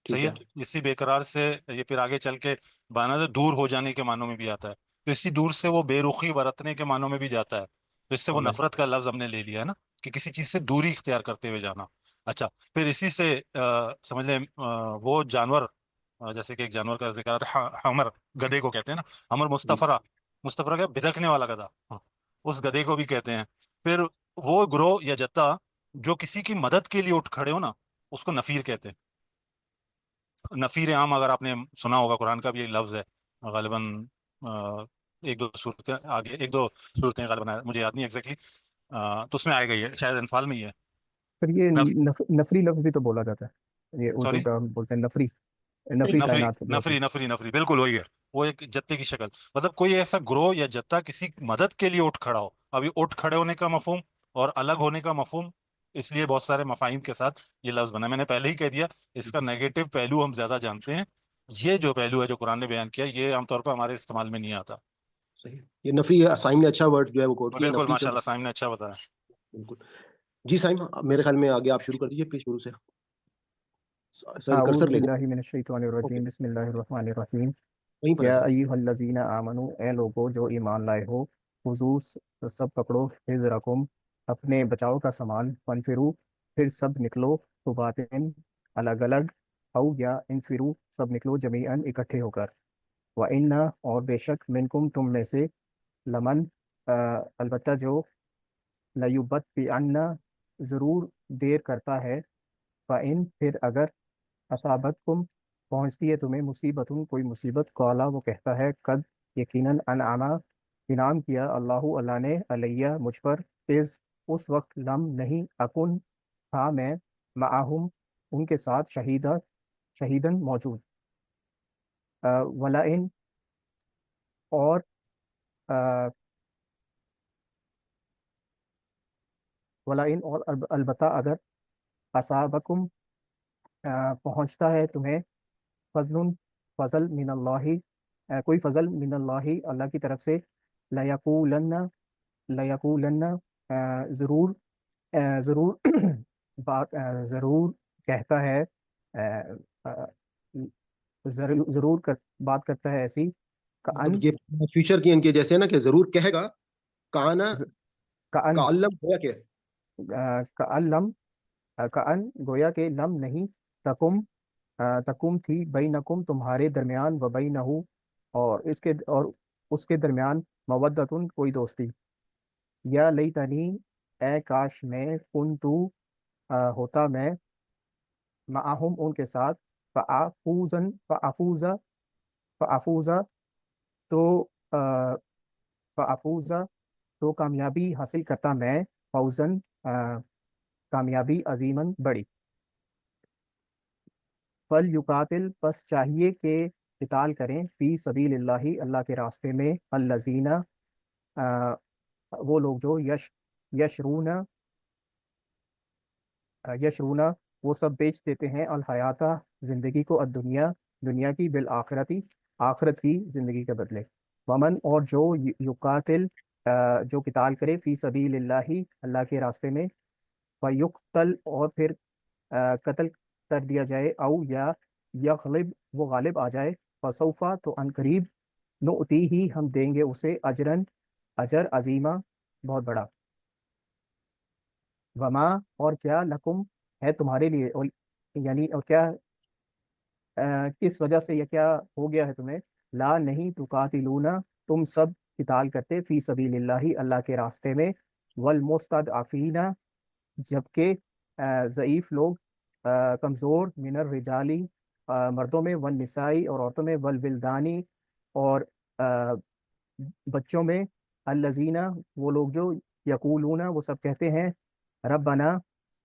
ठीक सही है। है। इसी बेकरार से ये फिर आगे चल के बाना तो दूर हो जाने के मानों में भी आता है, तो इसी दूर से वो बेरुखी बरतने के मानों में भी जाता है, तो इससे वो वाह। नफरत का लफ्ज हमने ले लिया है ना, कि किसी चीज से दूरी इख्तियार करते हुए जाना। अच्छा, फिर इसी से समझ लें वो जानवर, जैसे कि एक जानवर का जिक्र आता है, हमर, गधे को कहते हैं ना, हमर मुस्तफरा, मुस्तफरा क्या भिदकने वाला गधा, हाँ, उस गधे को भी कहते हैं। फिर वो ग्रोह या जत्था जो किसी की मदद के लिए उठ खड़े हो ना, उसको नफीर कहते हैं। नफीर आम अगर आपने सुना होगा, कुरान का भी ये लफ्ज है गालिबन, एक दो सूरतें आगे, एक दो सूरतें गालिबन मुझे याद नहीं एग्जैक्टली, तो उसमें आएगा, ये शायद अनफाल में ही है। फिर ये नफ नफरी लफ्ज भी तो बोला जाता है, ये उर्दू सॉरी, का हम बोलते हैं नफरी, नफरी नफरी, कायनात बोलते नफरी, हैं। नफरी, नफरी, बिल्कुल वही है। वो एक जत्थे की शक्ल, मतलब कोई ऐसा ग्रोह या जत्था किसी मदद के लिए उठ खड़ा हो। अभी उठ खड़े होने का मफहूम और अलग होने का मफहूम, इसलिए बहुत सारे मफाहिम के साथ ये लफ्ज बना। मैंने पहले ही कह दिया, इसका नेगेटिव पहलू हम ज्यादा जानते हैं। ये जो पहलू है जो कुरान ने बयान किया, ये आमतौर पर हमारे इस्तेमाल में नहीं आता। सही। ये नफरी साइम ने अच्छा वर्ड जो है वो कोट किया, बिल्कुल नफरी से। माशाल्लाह, साइम ने अच्छा बताया। बिल्कुल। जी साइम, मेरे ख्याल में आगे आप शुरू कर दीजिए प्लीज, शुरू से। साइम कर्सर अऊज़ु ले लें। बिल्लाहि मिनश्शैतानिर ओके, रजीम, बिस्मिल्लाहिर रहमानिर रहीम। वहीं पर है या सर। अय्युहल्लज़ीना आमनू, ए लोगो जो ईमान लाए हो, हुजूस सब पकड़ो, हिज़्रकुम अपने बचाव का सामान, फनफिरू फिर सब निकलो, सुबातिन अलग अलग, औ या इनफिरू सब निकलो, जमीअन इकट्ठे होकर। व इन्ना और बेशक, मिनकुम तुम में से, लमन अलबत्ता जो, लयुबत्तिअन्ना ज़रूर देर करता है, फ़इन फिर अगर, असाबतकुम पहुंचती है तुम्हें, मुसीबतुन कोई मुसीबत, कौला वो कहता है, कद यकीनन, अनआमा इनाम किया, अल्लाहु अल्लाह ने, अलैया मुझ पर, इज़ उस वक्त, लम नहीं, अकुन था मैं, माअहुम उनके साथ, शहीदा शहीदन मौजूद। वला इन और अ, वला इन और अलबत्ता अगर, असाबकुम पहुंचता है तुम्हें, फजलुन फजल मिनल्लाहि कोई फजल मिनल्लाहि अल्लाह की तरफ से, लयकूलन्ना लयकूलन्ना ज़रूर ज़रूर बात ज़रूर कहता है, ज़रूर बात करता है ऐसी, का मतलब अन ये फ्यूचर की इनके जैसे है ना, कि जरूर कहेगा, काना, का अन काल्लम होया के। का अन का अन गोया के, लम नहीं, तकुम तकुम थी, बैनकुम तुम्हारे दरमियान, व बैनहू और उसके दरमियान, मवद्दतुन कोई दोस्ती। या लैतनी ए काश मैं, कुन्तु होता मैं, माअहुम उनके साथ, फ़अफूज़ा फ़अफूज़ा तो अ, फ़अफूज़ा तो कामयाबी हासिल करता मैं, फौजन कामयाबी, अजीमन बड़ी। फल युकातिल बस चाहिए कि किताल करें, फी सबीलिल्लाहि अल्लाह के रास्ते में, अल्लज़ीना अ, वो लोग जो यशरूना यशरूना वो सब बेच देते हैं, अल हयाता जिंदगी को, दुनिया दुनिया की, बिल आखिरती आखिरत की जिंदगी के बदले। वमन और जो युकातिल जो किताल करे, फी सबीलिल्लाहि अल्लाह के रास्ते में, फयुक्तल और फिर कत्ल कर दिया जाए, औ या यगलिब वो गालिब आ जाए, फसौफा तो अनकरीब, नुअती ही हम देंगे उसे, अजरन अजर अजीमा बहुत बड़ा। वमा और क्या, लकुम है तुम्हारे लिए, और यानी और क्या किस वजह से, या क्या हो गया है तुम्हें, ला नहीं तुकातिलूना तुम सब किताल करते, फी सबीलिल्लाहि अल्लाह के रास्ते में, वल मुस्तदअफीना जबकि ज़ईफ लोग, कमज़ोर, मिनर रिजाली मर्दों में, वन निसाई और औरतों में, वल विल्दानी और अ, बच्चों में, अल्लजीना वो लोग जो, यकूलूना वो सब कहते हैं, रब्बना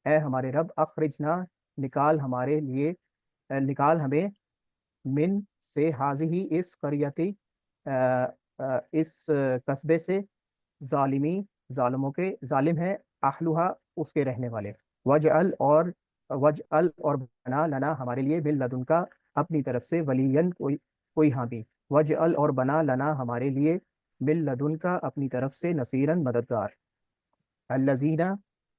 ए हमारे रब, अखरिजना निकाल हमारे लिए, निकाल हमें, मिन से, हाजिही इस करियती इस कस्बे से, जालिमी जालिमों के, जालिम है, अहलुहा उसके रहने वाले, वजअल और وجعل اور بنا لنا ہمارے لیے من لدن کا اپنی طرف سے ولین کوئی حامی، وجعل اور بنا لنا ہمارے لیے من لدن کا اپنی طرف سے نصیرن مددگار، الذین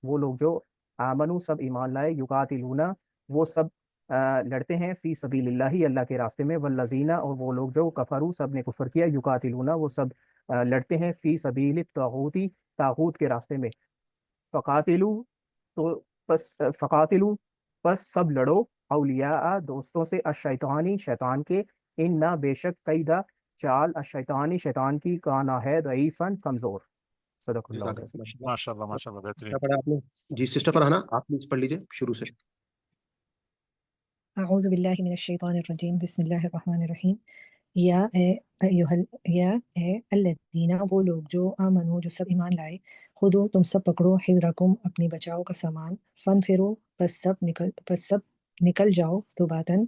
وہ لوگ جو آمنو سب ایمان لائے، یقاتلون وہ سب لڑتے ہیں فی سبیل اللہ اللہ کے راستے میں، والذین اور وہ لوگ جو کفروا سب نے کفر کیا، یقاتلون وہ سب لڑتے ہیں فی سبیل الطاغوت طاغوت کے راستے میں، فقاتلو تو فقاتلو پس سب لڑو، اولیاء دوستوں سے، الشیطانی شیطان کے، ان نہ بے شک قیدہ چال الشیطانی شیطان کی کانا ہے ضعیفاً کمزور، صدق اللہ جزاک العظیم۔ اللہ ماشاء اللہ ماشاء اللہ، بہترین۔ کیا پڑھا آپ نے؟ جی سسٹر فرحانہ آپ پلیز پڑھ لیجیے شروع سے۔ اعوذ باللہ من الشیطان الرجیم، بسم اللہ الرحمن الرحیم۔ یا اے الذین وہ لوگ جو آمنو جو سب ایمان لائے، خودو تم سب پکڑو، حذرکم اپنی بچاؤ کا سامان، فنفرو پس سب نکل جاؤ، ثباتن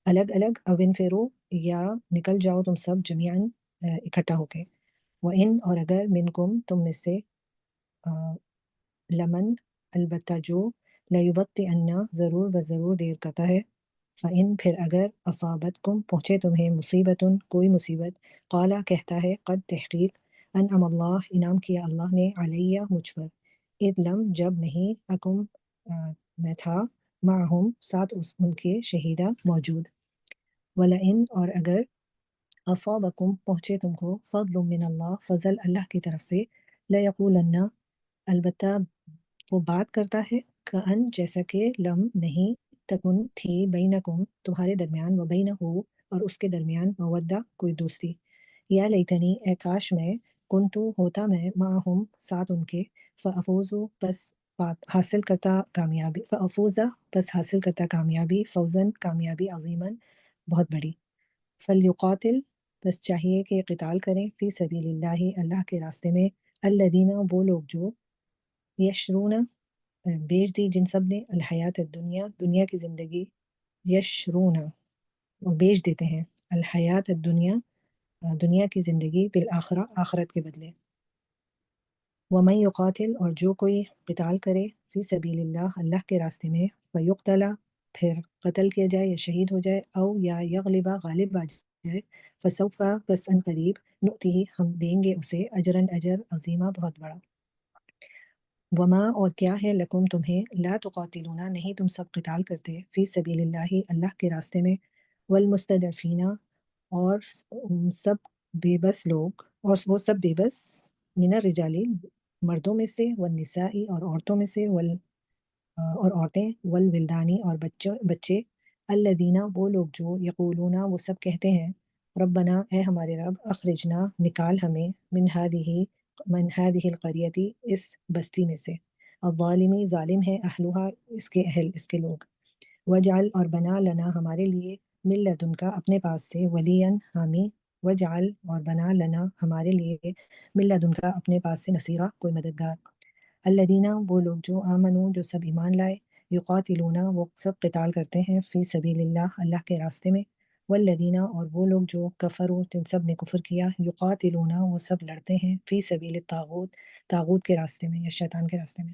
الگ الگ، او انفرو یا نکل جاؤ تم سب جمیعاً اکٹھا ہو کے، وَإِن اور اگر منکم تم میں سے لمن البتہ جو لیبطئن ضرور بضرور دیر کرتا ہے، فَإِن پھر اگر اصابتکم پہنچے تمہیں مصیبتن کوئی مصیبت، قالا کہتا ہے، قد تحقیق انعم اللہ انعام کیا اللہ نے، علیہ مجھ پر، اذ لم جب نہیں، اکم میں تھا، معہم ساتھ ان کے، شہیدہ موجود، ولئن اور اگر اصابکم پہنچے تم کو، فضل من اللہ فضل اللہ کی طرف سے، لیقولن البتہ وہ بات کرتا ہے، کأن جیسا کہ لم نہیں، تکن تھی، بینکم تمہارے درمیان، و بینہ اور اس کے درمیان، مودہ کوئی دوستی، یا لیتنی اے کاش میں، کنتو ہوتا میں، معہم ساتھ ان کے، فافوزو پس حاصل کرتا کامیابی، فافوزا پس حاصل کرتا کامیابی، فوزن کامیابی، عظیماً بہت بڑی، فلیقاتل بس چاہیے کہ قتال کریں، فی سبیل اللہ اللہ کے راستے میں، الذین وہ لوگ جو یشرون بیچ دی جن سب نے، الحیات الدنیا دنیا کی زندگی، یشرون وہ بیچ دیتے ہیں، الحیات الدنیا دنیا کی زندگی، بالآخرہ آخرت کے بدلے، ومن یقاتل اور جو کوئی قتال کرے، فی سبیل اللہ اللہ کے راستے میں، فیقتل پھر قتل کیا جائے یا شہید ہو جائے، او یا یغلبا غالب آ جائے، فسوف بس ان قریب، نؤتیہ ہم دیں گے اسے، اجرا اجر، عظیمہ بہت بڑا، وما اور کیا ہے، لکم تمہیں، لا تقاتلون نہیں تم سب قتال کرتے، فی سبیل اللہ اللہ کے راستے میں، والمستضعفین اور سب بے بس لوگ، اور وہ سب بے بس، من الرجال مردوں میں سے، والنساء اور عورتوں میں سے، اور عورتیں، والولدانی اور بچے، الذین وہ لوگ جو یقولون وہ سب کہتے ہیں، ربنا اے ہمارے رب، اخرجنا نکال ہمیں، من هذه القریۃ اس بستی میں سے، الظالمی ظالم ہے، اہلها اس کے اہل اس کے لوگ، وجعل اور بنا لنا ہمارے لیے، من لدن کا اپنے پاس سے، ولیا حامی، وجعل اور بنا لنا ہمارے لیے، من لدن کا اپنے پاس سے، نصیرہ کوئی مددگار، الذین وہ لوگ جو آمنو جو سب ایمان لائے، یقاتلون وہ سب قتال کرتے ہیں، فی سبیل اللہ اللہ کے راستے میں، والذین اور وہ لوگ جو کفروا جن سب نے کفر کیا، یقاتلون وہ سب لڑتے ہیں، فی سبیل الطاغوت طاغوت کے راستے میں یا شیطان کے راستے میں،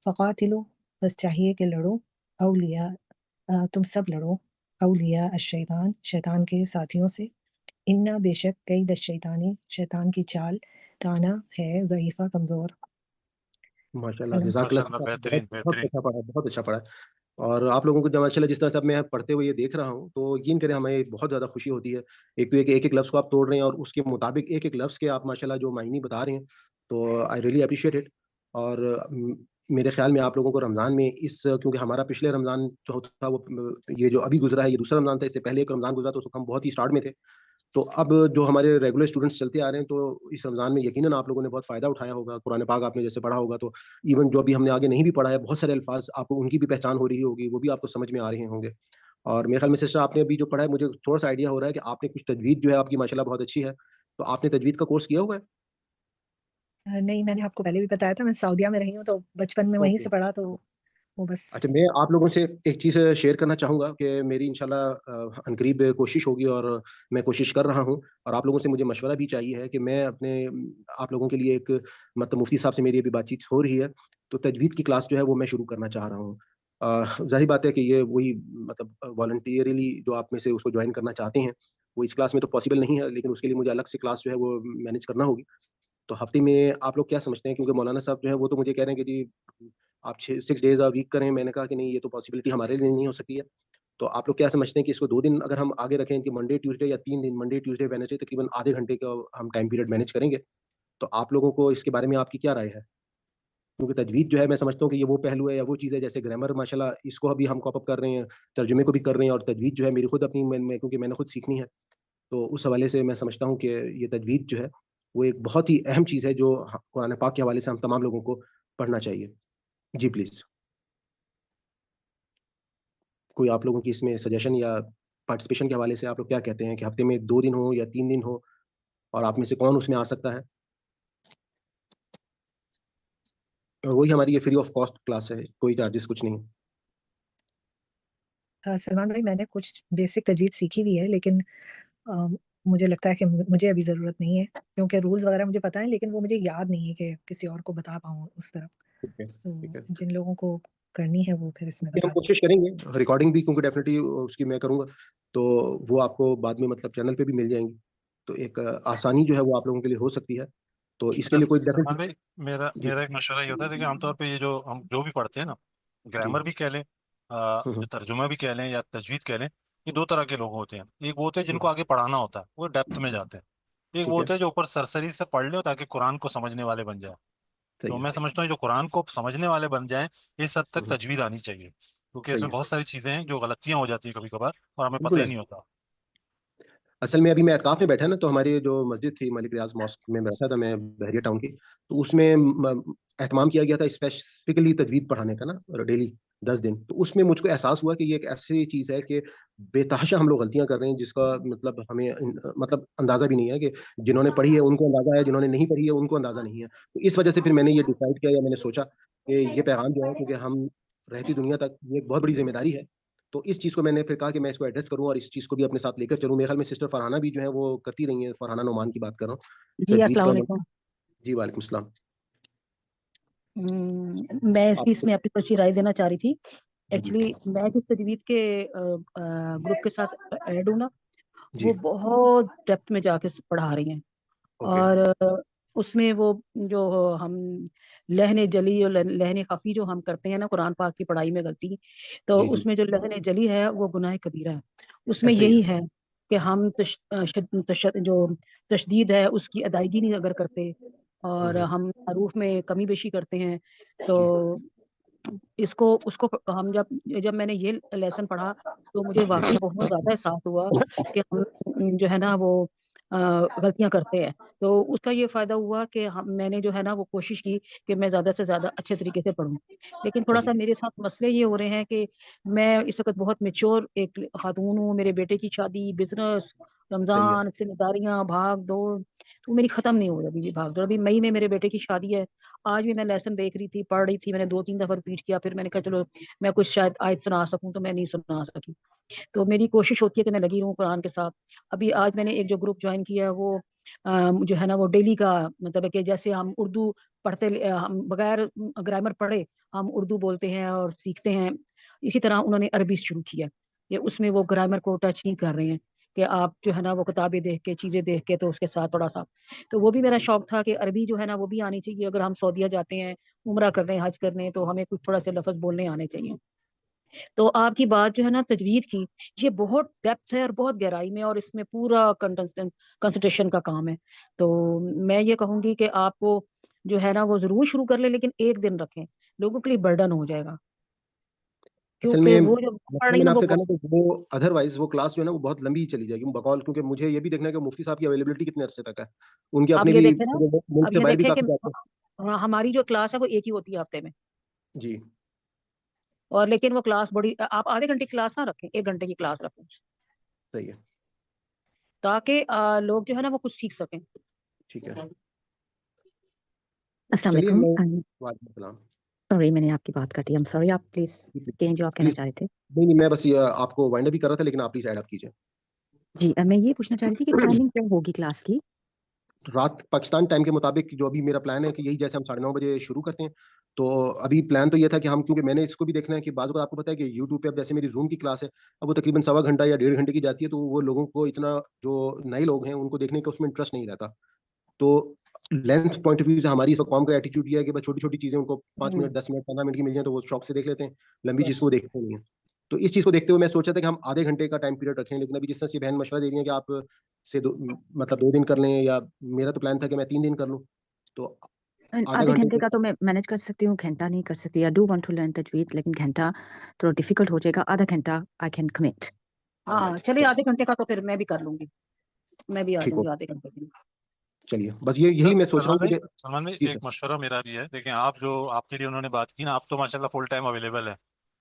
فقاتلو بس چاہیے کہ لڑو، اولیاء تم سب لڑو، اولیاء الشیطان شیطان کے ساتھیوں سے، انا بے شک کید الشیطانی شیطان کی چال، کانا ہے، ضعیفہ کمزور، ماشاء اللہ الحمد جزاک ماشاء اللہ، اللہ، بہت بہترین بہت بہترین۔ اچھا پڑھا، بہت اچھا پڑھا۔ اور آپ لوگوں کو جب ماشاء اللہ جس طرح سے اب میں پڑھتے ہوئے یہ دیکھ رہا ہوں تو یقین کریں ہمیں بہت زیادہ خوشی ہوتی ہے، ایک تو ایک ایک لفظ کو آپ توڑ رہے ہیں اور اس کے مطابق ایک ایک لفظ کے آپ ماشاء اللہ جو معنی بتا رہے ہیں، تو آئی ریئلی اپریشیٹ اٹ۔ اور میرے خیال میں آپ لوگوں کو رمضان میں کیونکہ ہمارا پچھلے رمضان جو تھا وہ یہ جو ابھی گزرا ہے یہ دوسرا رمضان تھا، اس سے پہلے ایک رمضان گزرا تو اس وقت ہم بہت ہی اسٹارٹ میں تھے، تو اب جو ہمارے ریگولر اسٹوڈنٹس چلتے آ رہے ہیں تو اس رمضان میں یقیناً آپ لوگوں نے بہت فائدہ اٹھایا ہوگا، قرآن پاک آپ نے جیسے پڑھا ہوگا تو ایون جو ابھی ہم نے آگے نہیں بھی پڑھا ہے بہت سارے الفاظ آپ کو ان کی بھی پہچان ہو رہی ہوگی، وہ بھی آپ کو سمجھ میں آ رہے ہوں گے۔ اور میرے خیال میں سسٹر آپ نے ابھی جو پڑھا ہے مجھے تھوڑا سا آئیڈیا ہو رہا ہے کہ آپ نے کچھ تجوید جو ہے آپ کی ماشاءاللہ بہت اچھی ہے، تو آپ نے تجوید کا کورس کیا ہوا ہے؟ نہیں میں نے آپ کو پہلے بھی بتایا تھا، میں سعودیہ میں رہی ہوں تو بچپن میں وہیں اوکے، سے پڑھا، تو وہ بس اچھا میں آپ لوگوں سے ایک چیز شیئر کرنا چاہوں گا کہ میری انشاءاللہ عنقریب کوشش ہوگی اور میں کوشش کر رہا ہوں، اور آپ لوگوں سے مجھے مشورہ بھی چاہیے ہے کہ میں اپنے آپ لوگوں کے لیے ایک مطلب مفتی صاحب سے میری ابھی بات چیت ہو رہی ہے، تو تجوید کی کلاس جو ہے وہ میں شروع کرنا چاہ رہا ہوں، ظاہر بات ہے کہ یہ وہی مطلب والنٹیرلی جو آپ میں سے اس کو جوائن کرنا چاہتے ہیں وہ اس کلاس میں تو پاسبل نہیں ہے، لیکن اس کے لیے مجھے الگ سے کلاس جو ہے وہ مینیج کرنا ہوگی. تو ہفتے میں آپ لوگ کیا سمجھتے ہیں؟ کیونکہ مولانا صاحب جو ہے وہ تو مجھے کہہ رہے ہیں کہ جی آپ 6 ڈیز آ ویک کریں. میں نے کہا کہ نہیں، یہ تو پاسبلٹی ہمارے لیے نہیں ہو سکتی ہے. تو آپ لوگ کیا سمجھتے ہیں کہ اس کو 2 دن اگر ہم آگے رکھیں کہ منڈے ٹیوزڈے یا 3 دن، منڈے ٹیوزڈے ویڈنسڈے، تقریباً آدھے گھنٹے کا ہم ٹائم پیریڈ مینیج کریں گے، تو آپ لوگوں کو اس کے بارے میں آپ کی کیا رائے ہے؟ کیونکہ تجوید جو ہے میں سمجھتا ہوں کہ یہ وہ پہلو ہے یا وہ چیز ہے، جیسے گرامر ماشاءاللہ اس کو ابھی ہم کاپ اپ کر رہے ہیں، ترجمے کو بھی کر رہے ہیں، اور تجوید جو ہے میری خود اپنی میں کیونکہ میں نے خود سیکھنی ہے. تو اس حوالے سے میں سمجھتا ہوں کہ یہ تجوید جو ہے وہ ایک بہت ہی اہم چیز ہے جو قرآن پاک کے حوالے سے ہم تمام لوگوں کو پڑھنا چاہیے. جی پلیز کوئی آپ لوگوں کی اس میں سجیشن یا پارٹیسپیشن کے حوالے سے آپ لوگ کیا کہتے ہیں کہ ہفتے میں 2 دن ہو یا 3 دن ہو، اور آپ میں سے کون اس میں آ سکتا ہے؟ اور وہی ہماری یہ فری آف کاسٹ کلاس ہے، کوئی چارجز کچھ نہیں. سلمان بھائی، میں نے کچھ بیسک تجوید سیکھی ہوئی ہے، لیکن مجھے لگتا ہے کہ مجھے ابھی ضرورت نہیں ہے، کیونکہ رولز وغیرہ مجھے پتہ ہیں، لیکن وہ مجھے یاد نہیں ہے کہ کسی اور کو بتا پاؤں اس طرح. ٹھیک ہے، تو ٹھیک ہے. جن لوگوں کو کرنی ہے وہ پھر اس میں ہم بتا دیں. کوشش کریں گے ریکارڈنگ بھی، کیونکہ ڈیفینیٹلی اس کی میں کروں گا، تو وہ آپ کو بعد میں مطلب چینل پہ بھی مل جائیں گی. تو ایک آسانی جو ہے وہ آپ لوگوں کے لیے ہو سکتی ہے. تو اس کے لیے کوئی سلمان ڈیفینیٹلی. بھائی، میرا جی میرا ایک مشورہ یہ ہوتا ہے کہ عام طور پہ یہ جو ہم جو بھی پڑھتے ہیں نا، جی. گرامر بھی کہہ لیں، جو ترجمہ بھی کہہ لیں یا تجوید کہہ لیں، یہ 2 طرح کے لوگ ہوتے ہیں. ایک وہ ہوتے ہیں جن کو آگے پڑھانا ہوتا ہے، وہ ڈیپتھ میں جاتے ہیں. ایک وہ ٹھیک ہے، ہوتے ہیں جو اوپر سرسری سے پڑھ لیں تاکہ قرآن کو سمجھنے والے بن جائیں. تو صحیح میں ہے. سمجھتا ہوں جو قرآن کو سمجھنے والے بن جائیں، اس حد تک ہوں، تجوید آنی چاہیے، کیونکہ اس صحیح میں ہے، بہت ساری چیزیں ہیں جو غلطیاں ہو جاتی ہیں کبھی کبھار اور ہمیں پتہ بالکل ہی ایسا. نہیں ہوتا. اصل میں ابھی میں اعتکاف میں بیٹھا نا، تو ہماری جو مسجد تھی ملک ریاض ماسک میں بیٹھا تھا میں بحریہ ٹاؤن کی. تو اس میں اہتمام کیا گیا تھا اسپیسیفکلی تجوید پڑھانے کا نا، ڈیلی 10 دن. تو اس میں مجھ کو احساس ہوا کہ یہ ایک ایسی چیز ہے کہ بے تحاشا ہم لوگ غلطیاں کر رہے ہیں، جس کا مطلب ہمیں مطلب اندازہ بھی نہیں ہے، کہ جنہوں نے پڑھی ہے ان کو اندازہ ہے، جنہوں نے نہیں پڑھی ہے ان کو اندازہ نہیں ہے. تو اس وجہ سے پھر میں نے یہ ڈیسائیڈ کیا، یا میں نے سوچا کہ یہ پیغام جو ہے، کیونکہ ہم رہتی دنیا تک یہ ایک بہت بڑی ذمہ داری ہے. تو اس چیز کو میں نے پھر کہا کہ میں اس کو ایڈریس کروں اور اس چیز کو بھی اپنے ساتھ لے کر چلوں. میرے خیال میں سسٹر فرحانہ بھی جو ہے وہ کرتی رہی ہیں، فرحانہ نعمان کی بات کر رہا ہوں، جی تجوید السلام کا. علیکم. جی وعلیکم السلام. میں اس آپ پیس میں اپنی کچھ رائے دینا چاہ رہی تھی. جی ایکچولی میں جس تجوید کے گروپ کے ساتھ ایڈ ہوں نا، جی وہ بہت ڈیپتھ میں جا کے پڑھا رہی ہیں، اوکے. اور اس میں وہ جو ہم لہن جلی اور لہن خفی جو ہم کرتے ہیں نا قرآن پاک کی پڑھائی میں غلطی، تو جی جی اس میں جو لہن جلی ہے وہ گناہ کبیرہ ہے. اس میں صحیح ہے. یہی ہے کہ ہم جو تشدید ہے اس کی ادائیگی نہیں اگر کرتے، اور ہم حروف میں کمی بیشی کرتے ہیں. تو اس کو ہم جب میں نے یہ لیسن پڑھا تو مجھے واقعی بہت زیادہ احساس ہوا کہ ہم جو ہے نا وہ غلطیاں کرتے ہیں. تو اس کا یہ فائدہ ہوا کہ میں نے جو ہے نا وہ کوشش کی کہ میں زیادہ سے زیادہ اچھے طریقے سے پڑھوں. لیکن تھوڑا صحیح سا میرے ساتھ مسئلے یہ ہو رہے ہیں کہ میں اس وقت بہت میچور ایک خاتون ہوں. میرے بیٹے کی شادی، بزنس، صحیح ہے. رمضان، ذمہ داریاں، بھاگ دوڑ، تو میری ختم نہیں ہو رہی ابھی بھاگ دوڑ. ابھی مئی میں میرے بیٹے کی شادی ہے. آج بھی میں لیسن دیکھ رہی تھی، پڑھ رہی تھی، میں نے 2-3 دفعہ ریپیٹ کیا. پھر میں نے کہا چلو میں کچھ شاید آیت سنا سکوں، تو میں نہیں سنا سکی. تو میری کوشش ہوتی ہے کہ میں لگی رہوں قرآن کے ساتھ. ابھی آج میں نے ایک جو گروپ جوائن کیا ہے وہ جو ہے نا وہ ڈیلی کا مطلب ہے کہ جیسے ہم اردو پڑھتے، ہم بغیر گرامر پڑھے ہم اردو بولتے ہیں اور سیکھتے ہیں، اسی طرح انہوں نے عربی شروع کیا کہ اس میں وہ گرامر کو ٹچ نہیں کر رہے ہیں، کہ آپ جو ہے نا وہ کتابیں دیکھ کے، چیزیں دیکھ کے، تو اس کے ساتھ تھوڑا سا. تو وہ بھی میرا شوق تھا کہ عربی جو ہے نا وہ بھی آنی چاہیے. اگر ہم سعودیہ جاتے ہیں عمرہ کرنے، حج کرنے، تو ہمیں کچھ تھوڑا سے لفظ بولنے آنے چاہیے. تو آپ کی بات جو ہے نا تجوید کی، یہ بہت ڈیپتھ ہے اور بہت گہرائی میں، اور اس میں پورا کنسنٹریشن کا کام ہے. تو میں یہ کہوں گی کہ آپ کو جو ہے نا وہ ضرور شروع کر لیں، لیکن ایک دن رکھیں، لوگوں کے لیے برڈن ہو جائے گا. اصل کیونکہ میں وہ جو پڑھ رہی میں نا نے آپ وہ سے کہا نا کہ وہ ادروائز وہ کلاس جو ہے نا وہ بہت لمبی چلی جائے گی بقول، کیونکہ مجھے یہ بھی دیکھنا ہے کہ مفتی صاحب کی اویلیبلٹی کتنے عرصے تک ہے. ان کے اب اپنے یہ بھی دیکھیں نا، ملک اب سے یہ باہر بھی دیکھیں کہ کافی جاتے ہیں. ہماری جو کلاس ہے وہ ایک ہی ہوتی ہے ہفتے میں، جی اور لیکن وہ کلاس بڑی، آپ آدھے گھنٹے کی کلاس نہ رکھیں، 1 گھنٹے کی کلاس رکھیں، صحیح ہے. تاکہ لوگ جو ہے نا وہ کچھ سیکھ سکیں. ٹھیک ہے. السلام چلیے علیکم. میں وعلیکم السلام. سوری میں نے آپ کی بات کاٹی. سوری، آپ پلیز کہیں جو آپ کہنا پلیز. چاہ رہے تھے. نہیں میں بس یہ آپ کو وائنڈ اپ بھی کر رہا تھا، لیکن آپ پلیز ایڈ اپ کیجیے. جی میں یہ پوچھنا چاہ رہی تھی کہ ٹائمنگ کیا ہوگی کلاس کی؟ رات پاکستان ٹائم کے مطابق جو ابھی میرا پلان ہے کہ یہی جیسے ہم 9:30 بجے شروع کرتے ہیں، تو ابھی پلان تو یہ تھا کہ ہم، کیونکہ میں نے اس کو بھی دیکھنا ہے کہ بعض اوقات آپ کو پتا ہے کہ یوٹیوب پہ اب جیسے میری زوم کی کلاس ہے، اب وہ تقریباً 1.25 گھنٹہ یا 1.5 گھنٹے کی جاتی ہے، تو وہ لوگوں کو اتنا، جو نئے لوگ ہیں ان کو دیکھنے کا اس میں انٹرسٹ نہیں رہتا. تو لینتھ پوائنٹ آف ویو سے ہماری اس قوم کا ایٹیٹیوڈ یہ ہے کہ بس چھوٹی چھوٹی چیزیں ان کو 5 منٹ 10 منٹ 15 منٹ کی مل جائیں تو وہ شوق سے دیکھ لیتے ہیں، لمبی چیز کو دیکھتے نہیں ہیں. تو اس چیز کو دیکھتے ہوئے میں سوچا تھا کہ ہم آدھے گھنٹے کا ٹائم پیریڈ رکھیں، لیکن ابھی جس طرح سے بہن مشورہ دے رہی ہیں کہ آپ سے مطلب 2 دن کر لیں، یا میرا تو پلان تھا کہ میں 3 دن کر لوں. تو آدھا آدھے گھنٹے گھنٹے کا تو میں مینج کر سکتی ہوں، گھنٹہ نہیں کر سکتی. I do want to learn تجوید، لیکن گھنٹہ تھوڑا ڈیفیکلٹ ہو جائے گا. آدھا گھنٹہ آئی کین کمٹ. ہاں چلیے آدھے گھنٹے کا تو پھر میں بھی کر لوں گی، میں بھی آ ٹھیک جاؤں ہو، گی آدھے گھنٹے کے لیے. چلیے بس یہی میں سوچ رہا سلمان ہوں بھائی، کہ سلمان بھائی جی ایک سر. مشورہ میرا بھی ہے. دیکھیں آپ کے لیے انہوں نے بات کی نا، آپ تو ماشاءاللہ فل ٹائم اویلیبل ہے،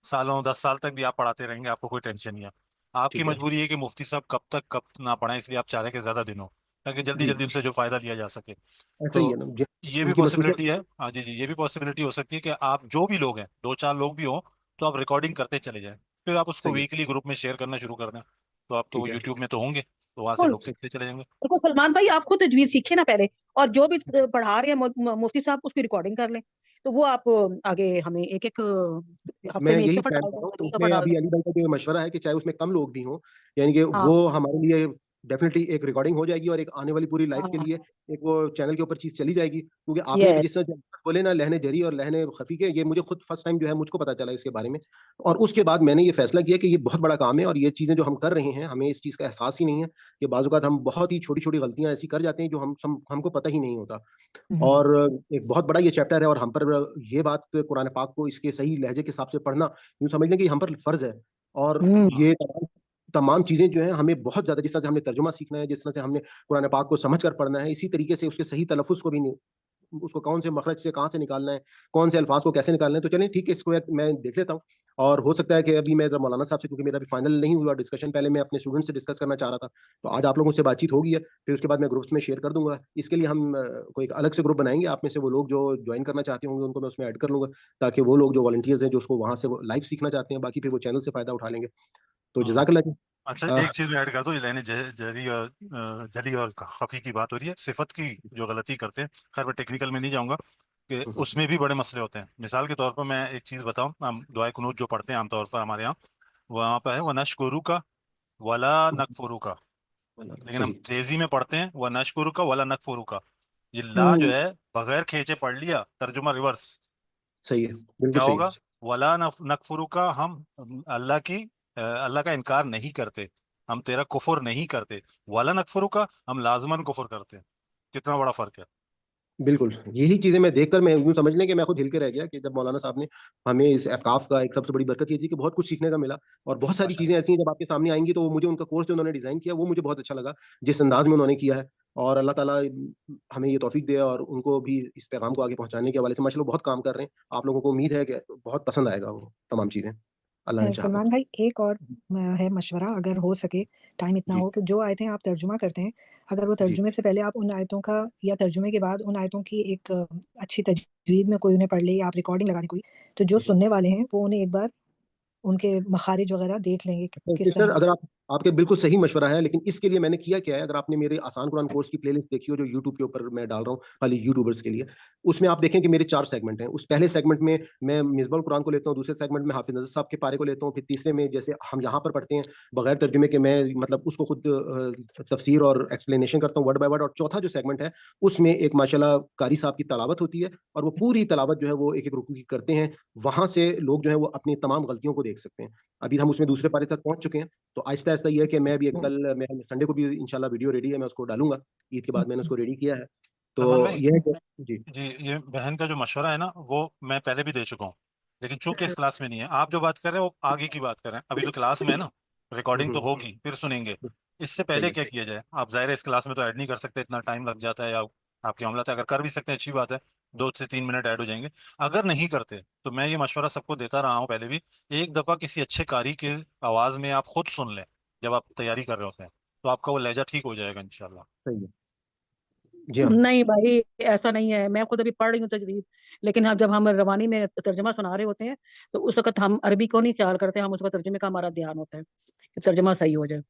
سالوں 10 سال تک بھی آپ پڑھاتے رہیں گے، آپ کو کوئی ٹینشن نہیں ہے. آپ کی ٹھیک ہے. مجبوری ہے کہ مفتی صاحب کب نہ پڑھیں، اس لیے آپ چاہ رہے ہیں کہ زیادہ دن ہو تاکہ جلدی جی جلدی ان سے جو فائدہ لیا جا سکے. ایسا تو ہی ہے نا یہ ان بھی کی مصروفیت. پاسبلٹی ہے. ہاں جی جی، یہ بھی پاسبلٹی ہو سکتی ہے کہ آپ جو بھی لوگ ہیں 2-4 لوگ بھی ہوں تو آپ ریکارڈنگ کرتے چلے جائیں، پھر آپ اس کو صحیح ہے. ویکلی گروپ میں شیئر کرنا شروع کر دیں. تو آپ تو ٹھیک ہے. یوٹیوب میں تو ہوں گے، تو وہاں سے بالکل لوگ سیکھتے چلے جائیں گے. بالکل سلمان بھائی، آپ خود تجویز سیکھیں نا پہلے، اور جو بھی پڑھا رہے ہیں مفتی صاحب اس کی ریکارڈنگ کر لیں، تو وہ آپ آگے ہمیں ایک ہفتے میں میں ایک یہی دفعہ پلان ڈال کر دیں، رہا ہوں. تو دو اس دفعہ میں ڈال ابھی دیں. علی بھائی کا جو مشورہ ہے کہ چاہے اس میں کم لوگ بھی ہوں، یعنی کہ ہاں وہ ہمارے لیے ڈیفینیٹلی ایک ریکارڈنگ ہو جائے گی، اور ایک آنے والی پوری لائف کے ہاں لیے ایک وہ چینل کے اوپر چیز چلی جائے گی. کیونکہ آپ نے ابھی یس. جس طرح بولے نا لہنے جری اور لہنے خفی کے، یہ مجھے خود فرسٹ ٹائم جو ہے مجھ کو پتا چلا اس کے بارے میں. اور اس کے بعد میں نے یہ فیصلہ کیا کہ یہ بہت بڑا کام ہے، اور یہ چیزیں جو ہم کر رہے ہیں ہمیں اس چیز کا احساس ہی نہیں ہے کہ بعض اوقات ہم بہت ہی چھوٹی چھوٹی غلطیاں ایسی کر جاتے ہیں جو ہم کو پتہ ہی نہیں ہوتا. اور ایک بہت بڑا یہ چیپٹر ہے، اور ہم پر یہ بات قرآن پاک کو اس کے صحیح لہجے کے حساب سے پڑھنا یوں سمجھ لیں کہ ہم پر فرض ہے. اور یہ تمام چیزیں جو ہیں ہمیں بہت زیادہ، جس طرح سے ہم نے ترجمہ سیکھنا ہے، جس طرح سے ہم نے قرآن پاک کو سمجھ کر پڑھنا ہے، اسی طریقے سے اس کے صحیح تلفظ کو بھی اس کو کون سے مخرج سے کہاں سے نکالنا ہے، کون سے الفاظ کو کیسے نکالنا ہے. تو چلیں ٹھیک ہے، اس کو میں دیکھ لیتا ہوں. اور ہو سکتا ہے کہ ابھی میں مولانا صاحب سے، کیونکہ میرا بھی فائنل نہیں ہوا ڈسکشن، پہلے میں اپنے اسٹوڈنٹ سے ڈسکس کرنا چاہ رہا تھا، تو آج آپ لوگوں سے بات چیت ہو گئی ہے، پھر اس کے بعد میں گروپس میں شیئر کر دوں گا. اس کے لیے ہم کوئی ایک الگ سے گروپ بنائیں گے، آپ میں سے وہ لوگ جو جوائن کرنا چاہتے ہوں گے ان کو میں اس میں ایڈ کر لوں گا، تاکہ وہ لوگ جو والنٹیئرز ہیں جو اس کو وہاں سے لائیو سیکھنا چاہتے ہیں، باقی پھر وہ چینل سے فائدہ اٹھا لیں گے. تو جزاک اللہ. اچھا ایک چیز میں ایڈ کر دوں، یہ لہنے جلی اور خفی کی بات ہو رہی ہے، صفت کی جو غلطی کرتے ہیں، خیر میں ٹیکنیکل میں نہیں جاؤں گا، کہ اس میں بھی بڑے مسئلے ہوتے ہیں. مثال کے طور پر میں ایک چیز بتاؤں، ہم دعائے قنوت جو پڑھتے ہیں عام طور پر ہمارے یہاں، وہاں پہ ہے وَنَشْكُرُكَ وَلَا نَكْفُرُكَ، لیکن ہم صحیح تیزی میں پڑھتے ہیں وَنَشْكُرُكَ وَلَا نَكْفُرُكَ. یہ لا جو ہے بغیر کھینچے پڑھ لیا، ترجمہ ریورس صحیح ہے، بالکل کیا صحیح ہوگا؟ ہے. وَلَا نَكْفُرُكَ، ہم اللہ کا انکار نہیں کرتے، ہم تیرا کفر نہیں کرتے. وَلَا نَكْفُرُكَ، ہم لازماً کفر کرتے ہیں. کتنا بڑا فرق ہے. بالکل یہی چیزیں میں دیکھ کر میں یوں سمجھ لیں کہ میں خود ہل کے رہ گیا کہ جب مولانا صاحب نے ہمیں اس اعتکاف کا ایک سب سے بڑی برکت یہ تھی کہ بہت کچھ سیکھنے کا ملا، اور بہت ساری ماشاء چیزیں ایسی ہیں جب آپ کے سامنے آئیں گی تو وہ مجھے ان کا کورس جو انہوں نے ڈیزائن کیا وہ مجھے بہت اچھا لگا جس انداز میں انہوں نے کیا ہے. اور اللہ تعالیٰ ہمیں یہ توفیق دے اور ان کو بھی اس پیغام کو آگے پہنچانے کے حوالے سے ماشاء اللہ بہت کام کر رہے ہیں. آپ لوگوں کو امید ہے کہ بہت پسند آئے گا وہ تمام چیزیں، اللہ نے چاہا تو. سلمان بھائی ایک اور ہے مشورہ، اگر ہو سکے، ٹائم اتنا جی ہو کہ جو آیتیں آپ ترجمہ کرتے ہیں، اگر وہ جی ترجمے سے پہلے آپ ان آیتوں کا یا ترجمے کے بعد ان آیتوں کی ایک اچھی تجوید میں کوئی انہیں پڑھ لے، یا آپ ریکارڈنگ لگا دیں کوئی، تو جو سننے والے ہیں وہ انہیں ایک بار ان کے مخارج وغیرہ دیکھ لیں گے کس سر طرح. اگر آپ کے بالکل صحیح مشورہ ہے، لیکن اس کے لیے میں نے کیا ہے، اگر آپ نے میرے آسان قرآن کورس کی پلے لسٹ دیکھی ہو جو یوٹیوب کے اوپر میں ڈال رہا ہوں خالی یوٹیوبرس کے لیے، اس میں آپ دیکھیں کہ میرے 4 سیگمنٹ ہیں. اس پہلے سیگمنٹ میں میں مصباح القرآن کو لیتا ہوں، دوسرے سیگمنٹ میں حافظ نذر صاحب کے پارے کو لیتا ہوں، پھر تیسرے میں جیسے ہم یہاں پر پڑھتے ہیں بغیر ترجمے کے میں مطلب اس کو خود تفسیر اور ایکسپلینیشن کرتا ہوں ورڈ بائی ورڈ. اور چوتھا جو سیگمنٹ ہے اس میں ایک ماشاءاللہ قاری صاحب کی تلاوت ہوتی ہے، اور وہ پوری تلاوت جو ہے وہ ایک ایک رکوع کی کرتے ہیں، وہاں سے لوگ جو ہے وہ اپنی تمام غلطیوں کو دیکھ سکتے ہیں. ابھی ہم اس میں دوسرے پارے تک پہنچ چکے ہیں، تو آہستہ آہستہ یہ ہے کہ میں بھی کل میں سنڈے کو بھی انشاءاللہ ویڈیو ریڈی ہے، میں اس کو ڈالوں گا، عید کے بعد میں نے اس کو ریڈی کیا ہے. تو سلمان بھائی یہ ہے جی جی، یہ بہن کا جو مشورہ ہے نا وہ میں پہلے بھی دے چکا ہوں، لیکن چونکہ اس کلاس میں نہیں ہے. آپ جو بات کر رہے ہیں وہ آگے کی بات کر رہے ہیں، ابھی تو کلاس میں ہے نا، ریکارڈنگ تو ہوگی پھر سنیں گے. اس سے پہلے صحیح کیا ہے. کیا جائے؟ آپ ظاہر ہے اس کلاس میں تو ایڈ نہیں کر سکتے، اتنا ٹائم لگ جاتا ہے، یا آپ کے معاملات اگر کر بھی سکتے ہیں اچھی بات ہے، 2 سے 3 منٹ ایڈ ہو جائیں گے. اگر نہیں کرتے تو میں یہ مشورہ سب کو دیتا رہا ہوں پہلے بھی، ایک دفعہ کسی اچھے قاری کے آواز میں آپ خود سن لیں جب آپ تیاری کر رہے ہوتے ہیں، تو آپ کا وہ لہجہ ٹھیک ہو جائے گا انشاءاللہ. صحیح ہے. جی ہاں نہیں بھائی ایسا نہیں ہے، میں خود ابھی پڑھ رہی ہوں تجوید، لیکن جب ہم روانی میں ترجمہ سنا رہے ہوتے ہیں تو اس وقت ہم عربی کو نہیں خیال کرتے، ہم اس وقت ترجمے کا ہمارا دھیان ہوتا ہے کہ ترجمہ صحیح ہو جائے.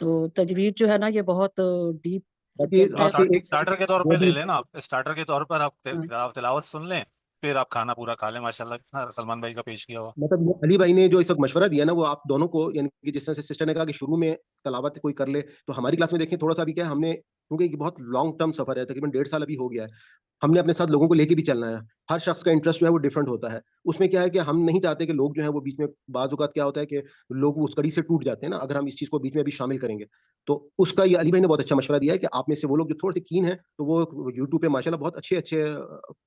تو تجوید جو ہے نا یہ بہت ڈیپ باقی سبجیکٹ تو ہے. آپ کی ایک اسٹارٹر کے طور پہ جو لے بھی لیں نا، آپ اسٹارٹر کے طور پر آپ تلاوت سن لیں، फिर आप खाना पूरा खा लें माशाल्लाह, सलमान भाई का पेश किया हुआ। मतलब ये अली भाई ने जो इस वक्त मशवरा दिया ना, वो आप दोनों को, यानी कि जिस तरह से सिस्टर ने कहा कि शुरू में तलावत कोई कर ले, तो हमारी क्लास में देखें थोड़ा सा अभी क्या है, हमने, क्योंकि ये बहुत लॉन्ग टर्म सफर है, तकरीबन 1.5 साल अभी हो गया है, हमने अपने साथ लोगों को लेके भी चलना है। हर शख्स का इंटरेस्ट जो है वो डिफरेंट होता है। उसमें क्या है कि हम नहीं चाहते कि लोग जो है वो बीच में, बाज़ औक़ात क्या होता है कि लोग उस कड़ी से टूट जाते हैं ना, अगर हम इस चीज़ को बीच में भी शामिल करेंगे। तो उसका ये अली भाई ने बहुत अच्छा मशवरा दिया है कि आप में से वो लोग जो थोड़े से कीन हैं, तो वो यूट्यूब पे माशाल्लाह बहुत अच्छे-अच्छे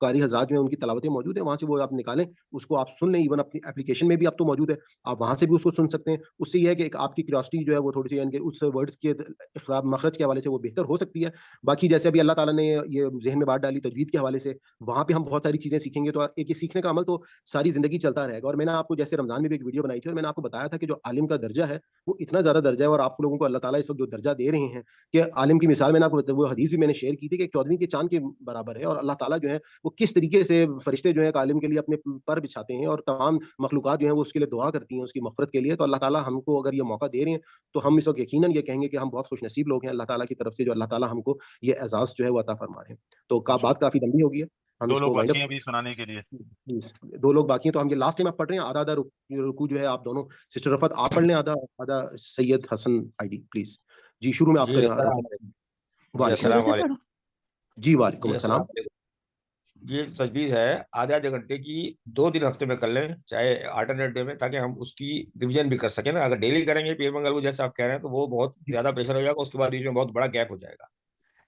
कारी हज़रात जो हैं उनकी तिलावतें मौजूद हैं, वहाँ से वो आप निकालें, उसको आप सुन लें, इवन अपनी एप्लीकेशन में भी अब तो मौजूद है, आप वहाँ से भी उसको सुन सकते हैं। उससे ये है कि एक आपकी क्यूरियोसिटी जो है वो थोड़ी-सी, यानी कि उस वर्ड्स के इख़राब मखरज के हवाले से वो बेहतर हो सकती है। बाकी जैसे अभी अल्लाह ताला ने ये ज़हन में बात डाली तजवीद के हवाले से, वहाँ पे हम बहुत सारी चीज़ें सीखेंगे, तो एक ये सीखने का अमल तो सारी ज़िंदगी चलता रहेगा। और मैंने आपको जैसे रमज़ान में भी एक वीडियो बनाई थी और मैंने आपको बताया था कि जो आलिम का दर्जा है, वो इतना ज़्यादा दर्जा है, और आप लोगों को अल्लाह ताला इस वक़्त जो दर्जा दे रहे हैं, कि आलिम की मिसाल मैंने आपको वो हदीस भी मैंने शेयर की थी कि एक 14वीं के चाँद के बराबर है, और अल्लाह ताला जो है वो किस तरीके से फरिश्ते जो हैं एक आलिम के लिए अपने पर बिछाते हैं, और तमाम मखलूक़ात जो हैं वो उसके लिए दुआ करती हैं, उसकी मग़फ़िरत के लिए। तो अल्लाह ताला हमको अगर ये मौका दे रहे हैं, तो हम इस वक़्त यकीनन ये कहेंगे कि हम बहुत खुशनसीब लोग हैं अल्लाह ताला की तरफ से, जो अल्लाह ताला हमको ये एज़ाज़ जो है वो अता फरमा रहे हैं। तो बात काफ़ी लंबी हो गई है, हम 2 लोग इसको वाइंड बाकी अप, हैं अभी सुनाने के लिए। प्लीज़ 2 लोग बाकी हैं, तो हम ये लास्ट टाइम आप पढ़ रहे हैं, आधा-आधा रुकू जो है आप दोनों, सिस्टर रफ़त आप पढ़ लें आधा, आधा सैयद हसन आईडी प्लीज़। जी, शुरू में आप जी करें। अस्सलाम वालेकुम। जी वालेकुम अस्सलाम अस्सलाम। वालेकुम। जी, वालेकुम जी अस्सलाम अस्सलाम। वालेकुम। ये तजवीज़ है आधे-आधे घंटे की 2 दिन हफ्ते में कर लें, चाहे अल्टरनेट डे में, ताकि हम उसकी रिवीजन भी कर सकें ना। अगर डेली करेंगे पीर मंगल को जैसे आप कह रहे हैं, तो वो बहुत ज़्यादा प्रेशर हो जाएगा, उसके बाद बीच में बहुत बड़ा गैप हो जाएगा।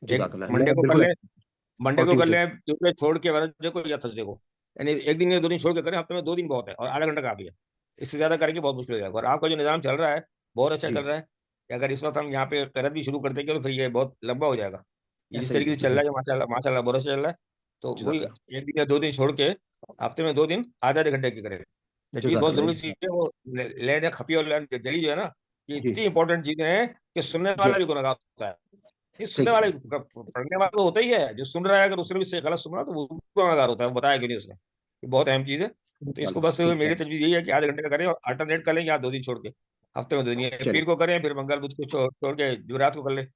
एक जज़ाकल्लाह। मैं मंडे को कर बिल्कुल लें, मंडे को कर कंटिन्यूअसली। लें, ट्यूसडे छोड़ के वेडनेसडे को या थर्सडे को, यानी 1 दिन या 2 दिन छोड़ के करें, हफ्ते में 2 दिन बहुत है, और आधा घंटा काफ़ी है। इससे ज़्यादा करेंगे बहुत मुश्किल हो जाएगा। और आपका जो निज़ाम चल रहा है, बहुत अच्छा जी, चल रहा है, कि अगर इस वक़्त हम यहाँ पे क़िरात भी शुरू कर देंगे, तो फिर ये बहुत लंबा हो जाएगा। ये जिस ऐसा ही तरीके है। से चल रहा है, माशाल्लाह माशाल्लाह बहुत अच्छा चल रहा है, तो वही जज़ाकल्लाह। 1 दिन या 2 दिन छोड़ के हफ्ते में 2 दिन आधे-आधे घंटे की करें। तजवीज़ बहुत जज़ाकल्लाह। ज़रूरी चीज़ है, वो लैन खफ़ी और लैन जली जो है ना, ये जी, इतनी इंपॉर्टेंट चीज़ें हैं कि सुनने जी, वाला भी गुनहगार होता है। ये सही सुनने कह वाले रहे हैं। पढ़ने वाला तो होता ही है, जो सुन रहा है अगर उसने भी से गलत सुना तो वो गुनहगार होता है, वो बताया क्यों नहीं उसने। ये बहुत अहम चीज़ है। तो इसको बस ठीक है। मेरी तजवीज़ यही है कि आधे घंटे का करें, और अल्टरनेट कर लें, या 2 दिन छोड़ के, हफ्ते में 2 दिन, या चलिए, पीर को करें, फिर मंगल बुध को छोड़ के जुमेरात को कर लें।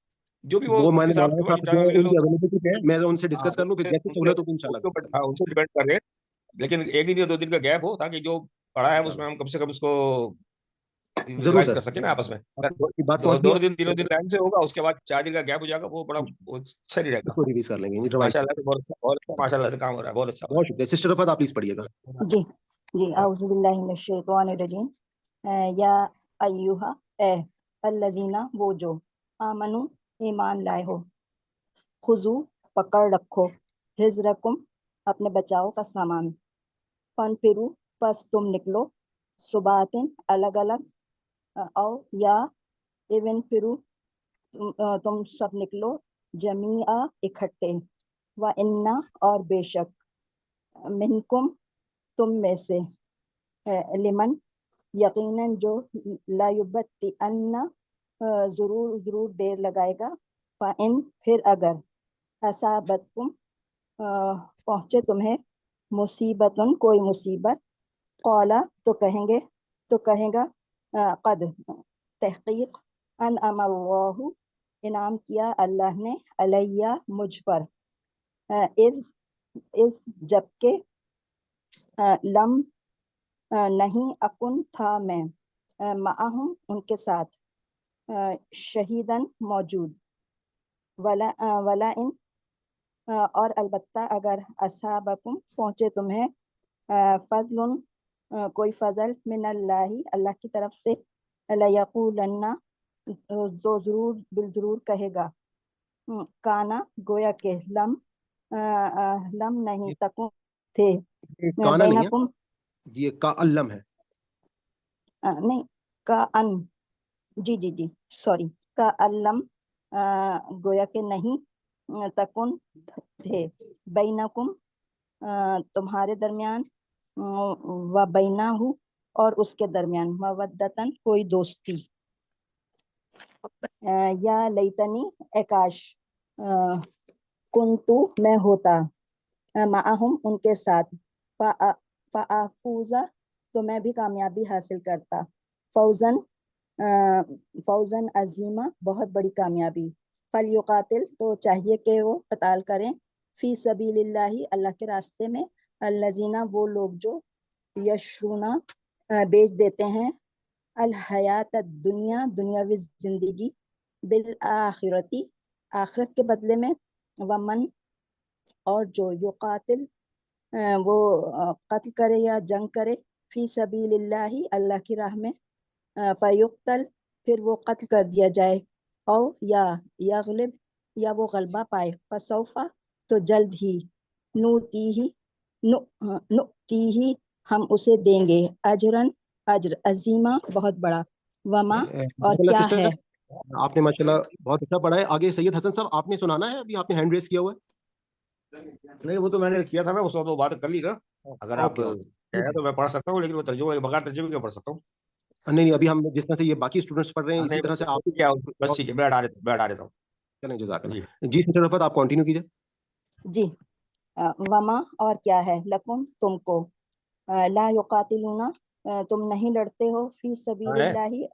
जो भी वो वो मुफ्ती मैंने साहब मौलाना जो है साहब जिनका जो है अवेलेबल हो, उनकी अवेलेबिलिटी पे है, मैं उनसे हाँ, डिस्कस कर लूँ, फिर जैसी उनसे सहूलियत होगी इंशाल्लाह उनके ऊपर, करते हाँ, उनसे डिपेंड कर रहे हैं। लेकिन 1 दिन या 2 दिन का गैप हो, ताकि जो पढ़ा है हैं। उसमें हम कम से कम उसको ज़रूर रिवाइज सर, कर सकें ना आपस में। अगर आपकी बात पहुँच गई दोनों है, दिन, तीनों दिन लाइन से होगा, उसके बाद 4 दिन का गैप हो जाएगा, वो बड़ा वो अच्छा नहीं रहेगा। उसको रिवीज़ कर लेंगे, रिवाइज़ कर माशाल्लाह से बहुत अच्छा माशाल्लाह से काम हो रहा है, बहुत अच्छा हो बहुत शुक्रिया। सिस्टर रफ़त आप प्लीज़ पढ़िएगा। जी जी आउज़ुबिल्लाहिमिनश्शैतानिर्रजीम। या अय्युहा ए अल्लज़ीना वो जो आमनु ईमान लाए हो, खुजू पकड़ रखो, हिजरकुम अपने बचाव का सामान, फनफिरू पस तुम निकलो, सुबातिन अलग अलग, और या इवन फिरू तुम सब निकलो, जमीआ इकट्ठे, व इन्ना और बेशक, मिनकुम तुम में से, लिमन यकीनन जो, लायुबत्ती अन्ना जरूर जरूर देर लगाएगा, फ़इन फिर अगर, असाबतकुम पहुँचे तुम्हें, मुसीबतुन कोई मुसीबत, कौला तो कहेगा, कद तहकीक, अन अमल्लाहु इनाम किया अल्लाह ने, अलैया मुझ पर, इस जबकि लम नहीं अकुन था मैं, माअहुम उनके साथ, शहीदन मौजूद, वला इन और अलबत्ता अगर असाबकुम पहुँचे तुम्हें, फजलुन कोई फजल मिनल्लाहि अल्लाह की तरफ से, लयक़ूलन्ना जो जरूर बिलजरूर कहेगा, काना गोया के, लम नहीं तकुन थे, ये काना नहीं है, बैनकुम ये काअल्लम है। नहीं, का अन, जी जी जी सॉरी, का अल्लम गोया के नहीं, तकुन थे, बैनकुम तुम्हारे दरमियान, व बैनाहु और उसके दरमियान, मवद्दतन कोई दोस्ती, या लैतनी एकाश, कुंतु मैं होता, माअहुम उनके साथ, फ़ाफूज़ा तो मैं भी कामयाबी हासिल करता, फौजन फौजन अजीमा बहुत बड़ी कामयाबी, फलयुकातिल तो चाहिए कि वो कताल करें, फी सबीलिल्लाहि अल्लाह के रास्ते में, अल्लज़ीना वो लोग जो यशरूना बेच देते हैं अल हयात दुनिया दुनियावी जिंदगी बिल आखिरती आखिरत के बदले में वमन और जो युकातिल वो कत्ल करे या जंग करे फी सबीलिल्लाहि अल्लाह की राह में फयुक्तल फिर वो कत्ल कर दिया जाए और या यगलिब या वो गलबा पाए फसौफा तो जल्द ही नूतीही नुतीही हम उसे देंगे अजरन अजर अजीमा बहुत बड़ा वमा और माशाल्लाह क्या सिस्टर, है आपने माशाल्लाह बहुत अच्छा पढ़ा है। आगे सैयद हसन साहब, आपने सुनाना है? अभी आपने हैंड रेस किया हुआ है। नहीं, वो तो मैंने किया था ना, उसका तो बात कर ली ना। अगर आप ओके ओके, कहें तो मैं पढ़ सकता हूँ, लेकिन वो तर्जुमा बगैर तर्जुमे के पढ़ सकता हूँ। नहीं नहीं, अभी हम जिस तरह से ये बाकी स्टूडेंट्स पढ़ रहे हैं इसी नहीं, तरह बस से आप। क्या, बस ठीक है, मैं हटा देता हूँ। चलें, जी जज़ाकल्लाह जी। सिस्टर रफ़त, आप कंटिन्यू कीजिए। जी वमा और क्या है लकुम तुमको ला युकातिलूना तुम नहीं लड़ते हो फी है। सबीलिल्लाहि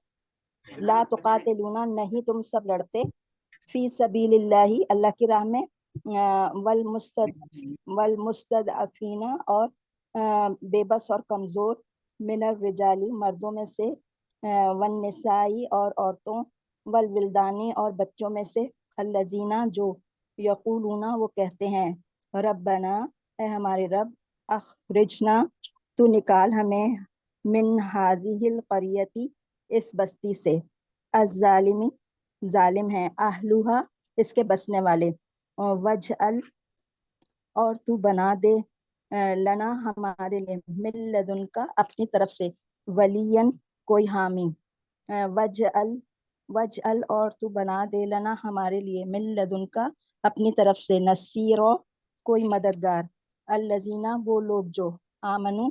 ला तुकातिलूना नहीं तुम सब लड़ते फी सबीलिल्लाहि अल्लाह की राह में वल मुस्तदअफीना और बेबस और कमजोर मिनर रिजाली मर्दों में से वन निसाई और औरतों वल विल्दानी और बच्चों में से अल्लजीना जो यकूलूना वो कहते हैं रब्बना ए हमारे रब अखरिजना तू निकाल हमें मिन हाजिहिल करियती इस बस्ती से अज़्ज़ालिमी जालिम है अहलुहा इसके बसने वाले वजअल और तू बना दे लना हमारे लिए मिन लदुन का अपनी तरफ से वलियन कोई हामी वजअल वजअल और तू बना दे लना हमारे लिए मिन लदुन का अपनी तरफ से नसीरो कोई मददगार अल्लजीना वो लोग जो आमनु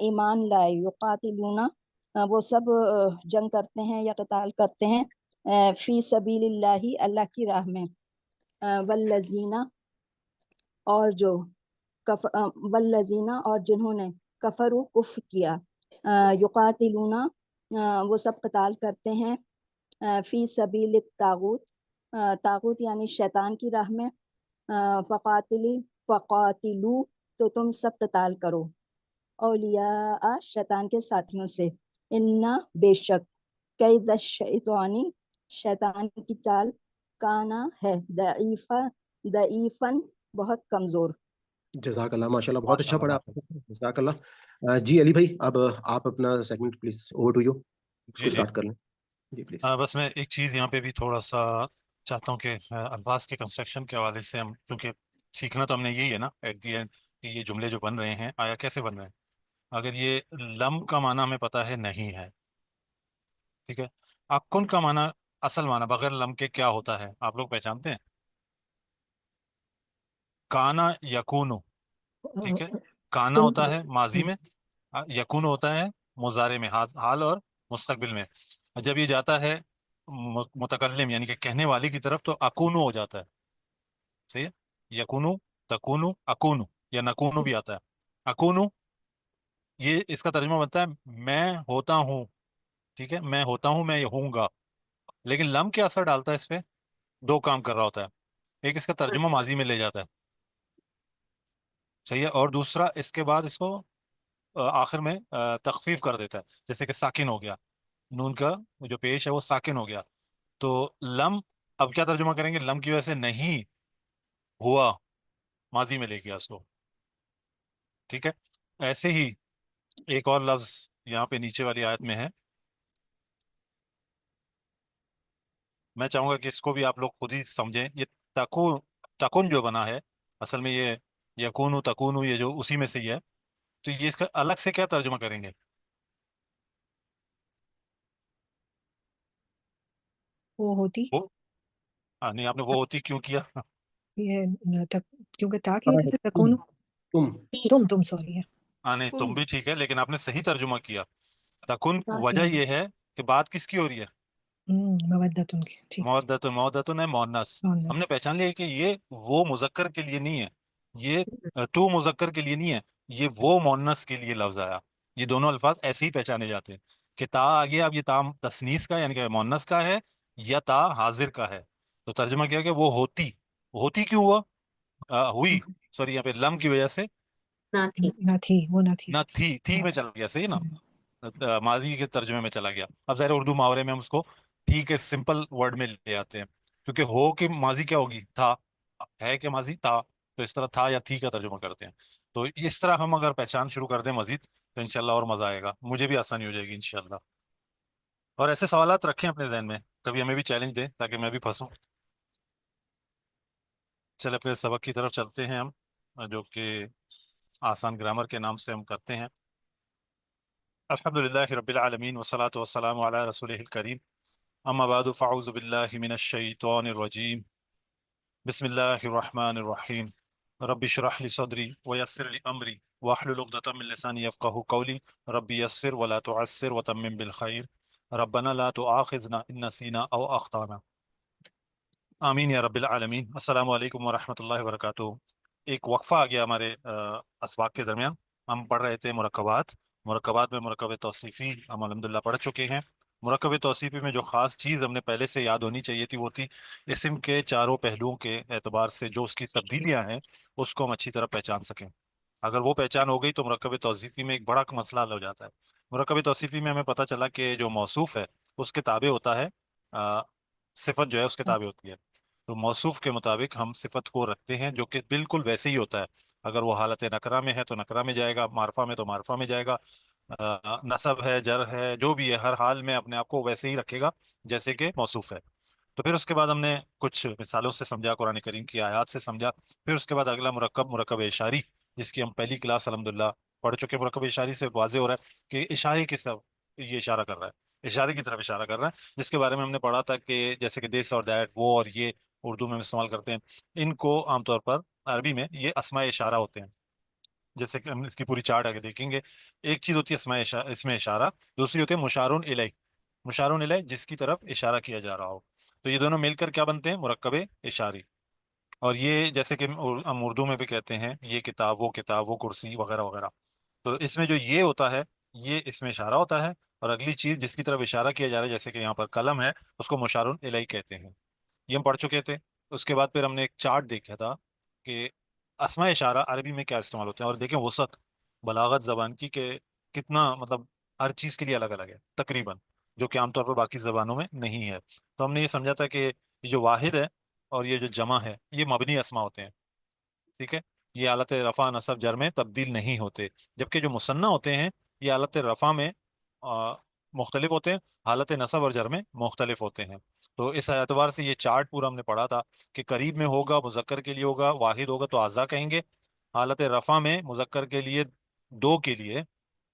ईमान लाए युकातिलूना वो सब जंग करते हैं या कताल करते हैं फी सबीलिल्लाहि अल्लाह की राह में वल्लजीना और जो वल्लजीना और जिन्होंने कफरु कुफ्र किया युकातिलूना वो सब कताल करते हैं फी सबील तागूत तागूत यानी शैतान की राह में फ़कातिलू तो तुम सब कताल करो औलिया शैतान के साथियों से इन्ना बेशक कैद शैतानी शैतान की चाल काना है दईफन बहुत कमजोर। जज़ाकल्लाह, माशाल्लाह बहुत अच्छा पढ़ा माशाल्लाह। आपने, जज़ाकल्लाह जी। अली भाई, अब आप अपना segment please, over to you, जी उसको जी। स्टार्ट कर लें जी प्लीज। बस मैं एक चीज़ यहाँ पे भी थोड़ा सा चाहता हूँ कि अल्फाज के कंस्ट्रक्शन के हवाले से हम, क्योंकि सीखना तो हमने यही है ना एट दी एंड, कि ये जुमले जो बन रहे हैं आया कैसे बन रहे हैं। अगर ये लम का माना हमें पता है नहीं है, ठीक है। अकुन का माना, असल माना बगैर लम के क्या होता है आप लोग पहचानते हैं? काना यकूनु, ठीक है। काना कुन होता है माजी में, यकून होता है मुजारे में, हाल और मुस्तकबिल में। जब ये जाता है मुतकल्लिम यानी कि कहने वाले की तरफ तो अकूनु हो जाता है, सही है। यकूनु, तकूनु, अकूनु या नकूनु भी आता है। अकूनु, ये इसका तर्जुमा बनता है मैं होता हूँ, ठीक है, मैं होता हूँ, मैं होऊंगा। लेकिन लम क्या असर डालता है इस पे? दो काम कर रहा होता है, एक इसका तर्जुमा माजी में ले जाता है, सही है, और दूसरा इसके बाद इसको आखिर में तखफीफ कर देता है, जैसे कि साकिन हो गया, नून का जो पेश है वो साकिन हो गया। तो लम, अब क्या तर्जुमा करेंगे? लम की वजह से नहीं हुआ, माजी में ले गया उसको, ठीक है। ऐसे ही एक और लफ्ज यहाँ पे नीचे वाली आयत में है, मैं चाहूंगा कि इसको भी आप लोग खुद ही समझें। ये तकु तकुन जो बना है, असल में ये यकूनु तकुनु, ये जो उसी में से ही है। तो ये इसका अलग से क्या तर्जुमा करेंगे? वो होती वो नहीं, आपने वो होती क्यों किया? ये तक क्योंकि ता की वजह से तकून तुम तुम सॉरी है हाँ नहीं, तुम भी ठीक है, लेकिन आपने सही तर्जुमा किया। तकुन ता की वजह वजह ये है कि बात किसकी हो रही है? मवद्दतुन की ठीक मोहद्दतुन, मोहद्दतुन है मोहन्नस। मोहन्नस हमने पहचान लिया कि ये वो मुजक्कर के लिए नहीं है, ये तू मुजक्कर के लिए नहीं है, ये वो मोहन्नस के लिए लफ्ज आया। ये दोनों अल्फाज ऐसे ही पहचाने जाते हैं कि ता आ गया, अब ये ता तसनीस का यानी कि मोहन्नस का है या ता हाजिर का है। तो तर्जुमा किया कि वो होती क्यों हुआ? हुई, सॉरी, यहाँ पे लम की वजह से ना थी। ना थी, वो ना थी। ना थी हाँ। में चला गया, सही ना, हम्म। माजी के तर्जुमे में चला गया। अब ज़ाहिर उर्दू मुहावरे में हम उसको ठीक है सिंपल वर्ड में ले आते हैं, क्योंकि हो कि माजी क्या होगी, था, है कि माजी था, तो इस तरह था या थी का तर्जुमा करते हैं। तो इस तरह हम अगर पहचान शुरू कर दें मजीद, तो इंशाल्लाह और मज़ा आएगा, मुझे भी आसानी हो जाएगी इंशाल्लाह। और ऐसे सवालात रखें अपने जहन में, कभी हमें भी चैलेंज दें ताकि मैं भी फंसूं। चले अपने सबक की तरफ चलते हैं हम, जो कि आसान ग्रामर के नाम से हम करते हैं। अल्हम्दुलिल्लाहि रब्बिल आलमीन वस्सलातु वस्सलामु अला रसूलिहिल करीम, अम्मा बादु फ़अऊज़ु बिल्लाहि मिनश शैतानिर रजीम, बिस्मिल्लाहिर रहमानिर रहीम, रब्बि इश्रह ली सदरी व यस्सिर ली अमरी वहलुल उक़दतम मिन लिसानी यफ़क़हू क़ौली, रब्बि यस्सिर व ला तुअस्सिर व तम्मिम बिल खैर, रब्बना ला तुआखिज़ना इन नसीना औ अख़्ताना, आमीन या रब्बिल आलमीन। अस्सलामु अलैकुम व रहमतुल्लाहि व बरकातुहू। एक वक्फ़ा आ गया हमारे असवाक के दरमियान। हम पढ़ रहे थे मुरक्कबात। मुरक्कबात में मुरक्कब तौसीफ़ी हम अल्हम्दुलिल्लाह पढ़ चुके हैं। मुरक्कब तौसीफ़ी में जो ख़ास चीज़ हमने पहले से याद होनी चाहिए थी, वो थी इस्म के चारों पहलुओं के एतबार से जो उसकी तब्दीलियाँ हैं, उसको हम अच्छी तरह पहचान सकें। अगर वो पहचान हो गई तो मुरक्कब तौसीफ़ी में एक बड़ा मसला हल हो जाता है। मुरक्कब तौसीफ़ी में हमें पता चला कि जो मौसूफ़ है उसके ताबे होता है, अ, सिफत जो है उसके ताबे होती है। तो मौसूफ के मुताबिक हम सिफत को रखते हैं, जो कि बिल्कुल वैसे ही होता है। अगर वो हालत नकरा में है तो नकरा में जाएगा, मारफा में तो मारफा में जाएगा, नसब है, जर है, जो भी है, हर हाल में अपने आप को वैसे ही रखेगा जैसे कि मौसूफ है। तो फिर उसके बाद हमने कुछ मिसालों से समझा, कुरान करीम की आयत से समझा। फिर उसके बाद अगला मुरक्कब, मुरक्कब इशारी, जिसकी हम पहली क्लास अल्हम्दुलिल्लाह पढ़ चुके। मुरक्कब इशारी से वाज़ेह हो रहा है कि इशारे की तरफ ये इशारा कर रहा है, इशारे की तरफ इशारा कर रहा है, जिसके बारे में हमने पढ़ा था कि जैसे कि दिस और दैट, वो और ये उर्दू में हम इस्तेमाल करते हैं। इनको आमतौर पर अरबी में ये अस्माए इशारा होते हैं। जैसे कि हम इसकी पूरी चार्ट आगे देखेंगे। एक चीज़ होती है इसमें इशारा, दूसरी होती है मुशारुन इलैह। मुशारुन इलैह जिसकी तरफ इशारा किया जा रहा हो। तो ये दोनों मिलकर क्या बनते हैं, मुरक्कब इशारी। और ये जैसे कि हम उर्दू में भी कहते हैं, ये किताब, वो कुर्सी, वगैरह वगैरह। तो इसमें जो ये होता है, ये इसमें इशारा होता है। और अगली चीज़ जिसकी तरफ इशारा किया जा रहा है, जैसे कि यहाँ पर कलम है, उसको मुशारुन इलैह कहते हैं। ये हम पढ़ चुके थे। उसके बाद फिर हमने एक चार्ट देखा था कि अस्मा इशारा अरबी में क्या इस्तेमाल होते हैं। और देखें वसत बलागत ज़बान की कि कितना, मतलब हर चीज़ के लिए अलग अलग है तकरीबन, जो कि आमतौर पर बाकी ज़बानों में नहीं है। तो हमने ये समझा था कि ये जो वाहिद है और ये जो जमा है, ये मबनी अस्मा होते हैं, ठीक है। ये हालत रफ़ा नसब जर में तब्दील नहीं होते। जबकि जो मुसन्ना होते हैं, ये हालत रफ़ा में मुख्तलिफ होते हैं, हालत नसब और जर में मुख्तलिफ होते हैं। तो इस एतबार से ये चार्ट पूरा हमने पढ़ा था कि करीब में होगा मुज़क्कर के लिए होगा, वाहिद होगा तो आज़ा कहेंगे। हालत रफ़ा में मुज़क्कर के लिए, दो के लिए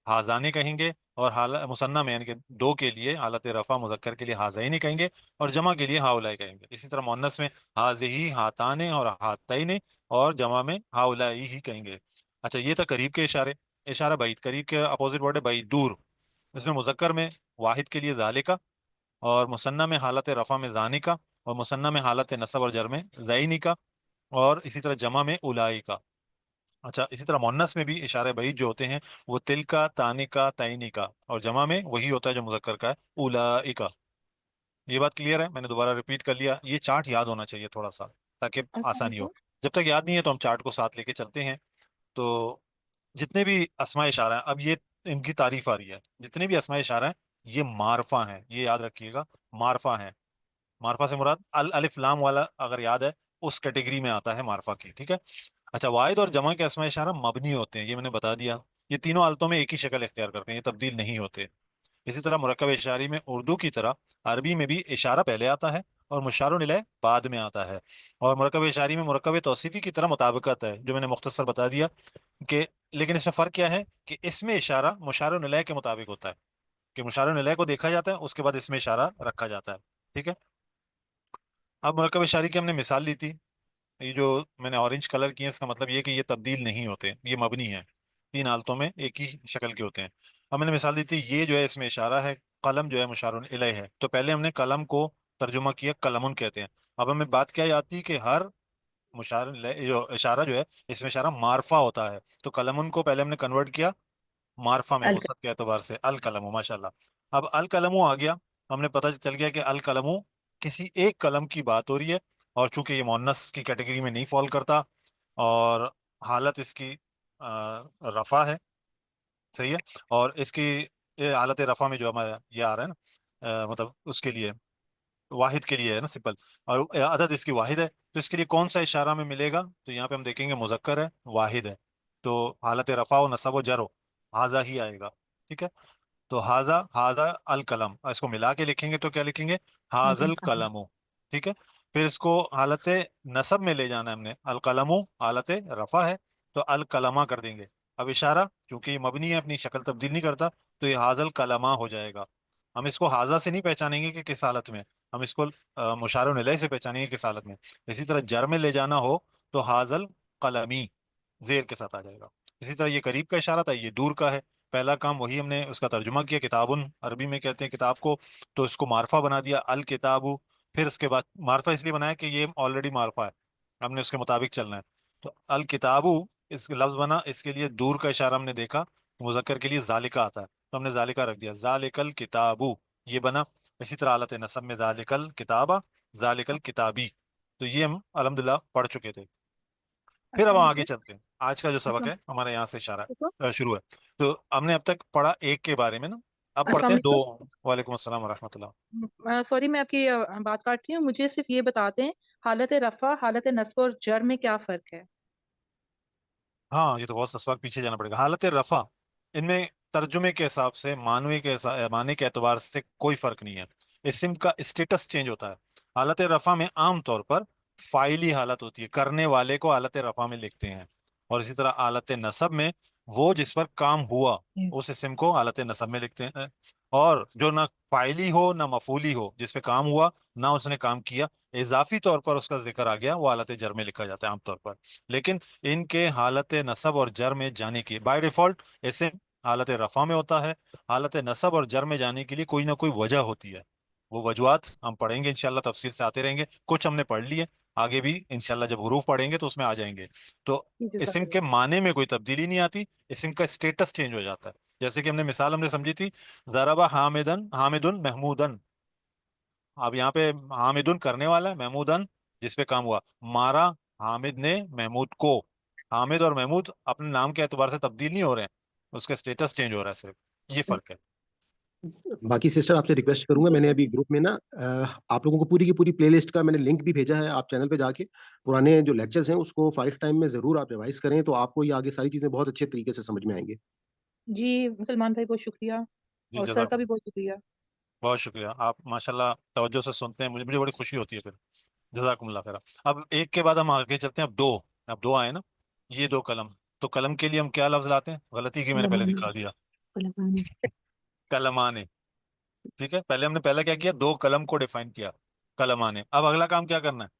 हाजाने कहेंगे। और हाल मुसन्ना में यानी कि दो के लिए, हालत रफ़ा मुज़क्कर के लिए हाज़ैनी कहेंगे। और जमा के लिए हाउलाई कहेंगे। इसी तरह मुअन्नस में हाज़िही, हाताने और हातैने, और जमा में हाउलाई ही कहेंगे। अच्छा, ये था करीब के इशारे। इशारा बाईद, करीब के अपोजिट वर्ड है बाईद, दूर। इसमें मुज़क्कर में वाहिद के लिए ज़ालिका, और मुसन्ना में हालत रफ़ा में ज़ानिका, और मुसन्ना में हालत नसब और जर में ज़ैनिका, और इसी तरह जमा में उलाई का। अच्छा, इसी तरह मुअन्नस में भी इशारे बईद जो होते हैं, वो तिल का, तानी का, तैनी का, और जमा में वही होता है जो मुज़क्कर का है, उलाई का। ये बात क्लियर है, मैंने दोबारा रिपीट कर लिया। ये चार्ट याद होना चाहिए थोड़ा सा, ताकि आसानी आसानी से। हो। जब तक याद नहीं है तो हम चार्ट को साथ लेके चलते हैं। तो जितने भी अस्मा इशारा है, अब ये इनकी तारीफ आ रही है, जितने भी अस्मा इशारा है, ये मारफा हैं, ये याद रखिएगा, मारफा हैं। मारफा से मुराद अल अलिफ लाम वाला अगर याद है, उस कैटेगरी में आता है मारफा की, ठीक है। अच्छा, वाहिद और जमा के अस्मा इशारा मबनी होते हैं, ये मैंने बता दिया। ये तीनों हालतों में एक ही शक्ल इख्तियार करते हैं, ये तब्दील नहीं होते। इसी तरह मुरक्कब इशारी में उर्दू की तरह अरबी में भी इशारा पहले आता है और मुशारुन इलैह बाद में आता है। और मुरक्कब इशारी में मुरक्कब तौसीफी की तरह मुताबिकत है, जो मैंने मुख्तसर बता दिया कि, लेकिन इसमें फ़र्क क्या है कि इसमें इशारा मुशारुन इलैह के मुताबिक होता है, कि मुशारुन इलैह को देखा जाता है, उसके बाद इसमें इशारा रखा जाता है, ठीक है। अब मुरक्कब इशारी की हमने मिसाल ली थी। ये जो मैंने ऑरेंज कलर किए, इसका मतलब ये है कि ये तब्दील नहीं होते, ये मबनी है, तीन हालतों में एक ही शक्ल के होते हैं। अब मैंने मिसाल दी थी, ये जो है इसमें इशारा है, कलम जो है मुशारुन इलैह है। तो पहले हमने कलम को तर्जुमा किया, कलमुन कहते हैं। अब हमें बात क्या आती है कि हर मुशारुन इलैह जो इशारा जो है, इसमें इशारा मारफा होता है। तो कलमुन को पहले हमने कन्वर्ट किया मारफा में, अल वसत के एतबार से अल कलमु, माशाल्लाह। अब अल कलमु आ गया, हमने पता चल गया कि अल कलमु किसी एक कलम की बात हो रही है। और चूंकि ये मुअन्नस की कैटेगरी में नहीं फॉल करता, और हालत इसकी रफ़ा है, सही है। और इसकी ये हालत रफ़ा में जो हमारा ये आ रहा है ना, मतलब उसके लिए वाहिद के लिए है ना, सिंपल, और अदद इसकी वाहिद है, तो इसके लिए कौन सा इशारा में मिलेगा? तो यहाँ पे हम देखेंगे मुज़क्कर है, वाहिद है, तो हालत रफ़ा व नसब व जरो हाजा ही आएगा, ठीक है। तो हाजा हाजा अल कलम, इसको मिला के लिखेंगे तो क्या लिखेंगे? हाजल कलमो, ठीक है। फिर इसको हालत नसब में ले जाना है हमने, अल कलमो हालत रफ़ा है, तो अल कलमा कर देंगे। अब इशारा क्योंकि मबनी है, अपनी शक्ल तब्दील नहीं करता, तो ये हाजल कलमा हो जाएगा। हम इसको हाजा से नहीं पहचानेंगे कि किस हालत में, हम इसको मुशार निलय से पहचानेंगे किस हालत में। इसी तरह जर में ले जाना हो तो हाजल कलमी जेर के साथ आ जाएगा। इसी तरह ये करीब का इशारा था, ये दूर का है। पहला काम वही, हमने उसका तर्जुमा किया, किताबुन अरबी में कहते हैं किताब को, तो इसको मारफा बना दिया अल किताबु। फिर उसके बाद मारफा इसलिए बनाया कि ये ऑलरेडी मारफा है, हमने उसके मुताबिक चलना है। तो अल किताबु इस लफ्ज बना, इसके लिए दूर का इशारा हमने देखा, मुजक्कर के लिए जालिका आता है, तो हमने जालिका रख दिया, जालिकल किताबु ये बना। इसी तरह हालत नसब में जालिकल किताबा, जालिकल किताबी, तो ये हम अल्हम्दुलिल्लाह पढ़ चुके थे। फिर अब अस्सलाम हम आगे वालेकुम। चलते हैं, आज का जो सबक अस्सलाम है हमारे यहाँ से इशारा वालेकुम। शुरू है। तो हमने अब तक पढ़ा एक के बारे में ना, अब पढ़ते अस्सलाम हैं दो। वालेकुम। वालेकुम अस्सलाम वरहमतुल्लाह। सॉरी, मैं आपकी बात काट रही हूँ। मुझे सिर्फ ये बताते हैं, हालत रफ़ा, हालत नस्ब और जर में क्या फ़र्क है? हाँ, ये तो बहुत सबक पीछे जाना पड़ेगा। हालत रफ़ा, इनमें तर्जुमे के हिसाब से, माने के एतबार से कोई फर्क नहीं है, इस्म का स्टेटस चेंज होता है। हालत रफ़ा में आम तौर पर फाइली हालत होती है, करने वाले को हालत रफ़ा में लिखते हैं। और इसी तरह हालत नसब में वो जिस पर काम हुआ Yes. उस इस्म को हालत नसब में लिखते हैं। और जो ना फाइली हो ना मफूली हो, जिस पे काम हुआ ना उसने काम किया, इजाफी तौर पर उसका जिक्र आ गया, वो हालत जर में लिखा जाता है आमतौर पर। लेकिन इनके हालत नसब और जर में जाने की बाय डिफॉल्ट ऐसे हालत रफ़ा में होता है। हालत नसब और जर में जाने के लिए कोई ना कोई वजह होती है, वो वजूहात हम पढ़ेंगे इंशाल्लाह, तफसील से आते रहेंगे। कुछ हमने पढ़ लिए, आगे भी इंशाल्लाह जब हुरूफ पढ़ेंगे तो उसमें आ जाएंगे। तो जी, इसम जज़ाकल्लाह। के माने में कोई तब्दीली नहीं आती, इसम का स्टेटस चेंज हो जाता है। जैसे कि हमने मिसाल हमने समझी थी, ज़रबा हामिदन हामिदुन महमूदन। अब यहाँ पे हामिदुन करने वाला है, महमूदन जिस पे काम हुआ, मारा हामिद ने महमूद को। हामिद और महमूद अपने नाम के एतबार से तब्दील नहीं हो रहे हैं, उसका स्टेटस चेंज हो रहा है सिर्फ, ये फर्क है। बाकी सिस्टर आपसे रिक्वेस्ट करूंगा, मैंने अभी ग्रुप में ना आप लोगों को पूरी की पूरी प्लेलिस्ट का मैंने लिंक भी भेजा है। आप चैनल पे जाके पुराने जो लेक्चर्स हैं उसको फारिग टाइम में जरूर आप रिवाइज करें, तो आपको ये आगे सारी चीजें बहुत अच्छे तरीके से समझ में आएंगी। जी, सलमान भाई बहुत शुक्रिया, जी और सर का भी जज़ाकल्लाह, बहुत शुक्रिया। बहुत शुक्रिया। आप माशाल्लाह तवज्जो से सुनते हैं, मुझे मुझे बड़ी खुशी होती है फिर। जज़ाकुमुल्लाह खैर। अब एक के बाद हम आगे चलते हैं, अब दो आए ना, ये दो कलम। तो कलम के लिए हम क्या लफ्ज लाते हैं? गलती की मैंने पहले Qulamani. दिखा दिया, Qulamani. कलमाने, ठीक है। पहले हमने पहला क्या किया, दो कलम को डिफाइन किया, कलमाने। अब अगला काम क्या करना है?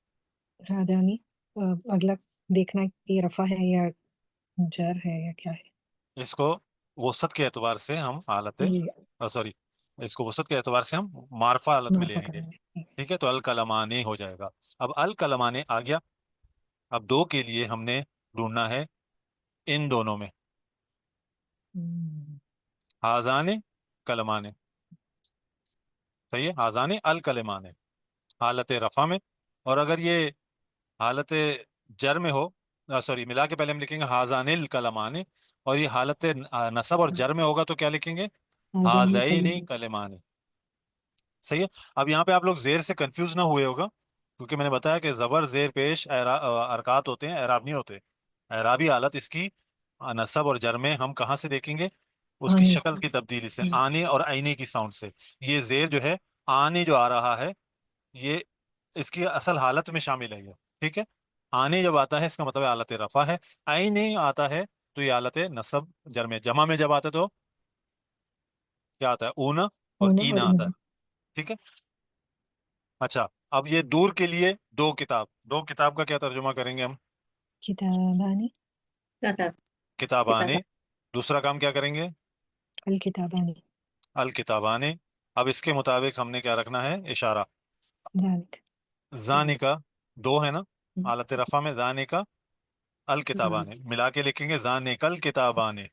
राधानी, अगला देखना है कि रफ़ा है या जर है या क्या है। इसको वसत के एतबार से हम हालत, ये सॉरी, इसको वसत के एतबार से हम मारफा हालत में ले माफ़ा आएंगे, करेंगे। ठीक है। तो अल कलमाने हो जाएगा। अब अल कलमाने आ गया। अब दो के लिए हमने ढूंढना है इन दोनों में, हम्म, हाजाने कलमाने, सही है, हाजाने अल कलमाने हालत रफा में। और अगर ये हालत जर में हो, सॉरी, मिला के पहले हम लिखेंगे हाजानिल कलमाने, और ये हालत नसब और जर में होगा तो क्या लिखेंगे? हाज़ानी हाजैनी कलम। कलमाने, सही है। अब यहाँ पे आप लोग जेर से कंफ्यूज ना हुए होगा, क्योंकि मैंने बताया कि जबर जेर पेश अरकात होते हैं, एराब नहीं होते। एराबी हालत इसकी नसब और जर में हम कहाँ से देखेंगे? उसकी आने शक्ल से। की तब्दीली से, आने और आईने की साउंड से। ये जेर जो है, आने जो आ रहा है, ये इसकी असल हालत में शामिल है ये, ठीक है। आने जब आता है इसका मतलब हालत रफा है, आईने आता है तो ये हालत नसब जर में। जमा में जब आता है तो क्या आता है? ऊना और होना ईना और आता है, ईना। ठीक है। अच्छा, अब ये दूर के लिए दो किताब का क्या तर्जुमा करेंगे हम? किताबानी। किताब, किताबाने। किताब, दूसरा काम क्या करेंगे? अल किताबानी। अल किताबाने। अब इसके मुताबिक हमने क्या रखना है? इशारा। ذلك. जाने का दो है ना, हालत रफा में जाने का, अल किताबाने मिला के लिखेंगे जाने कल किताबाने,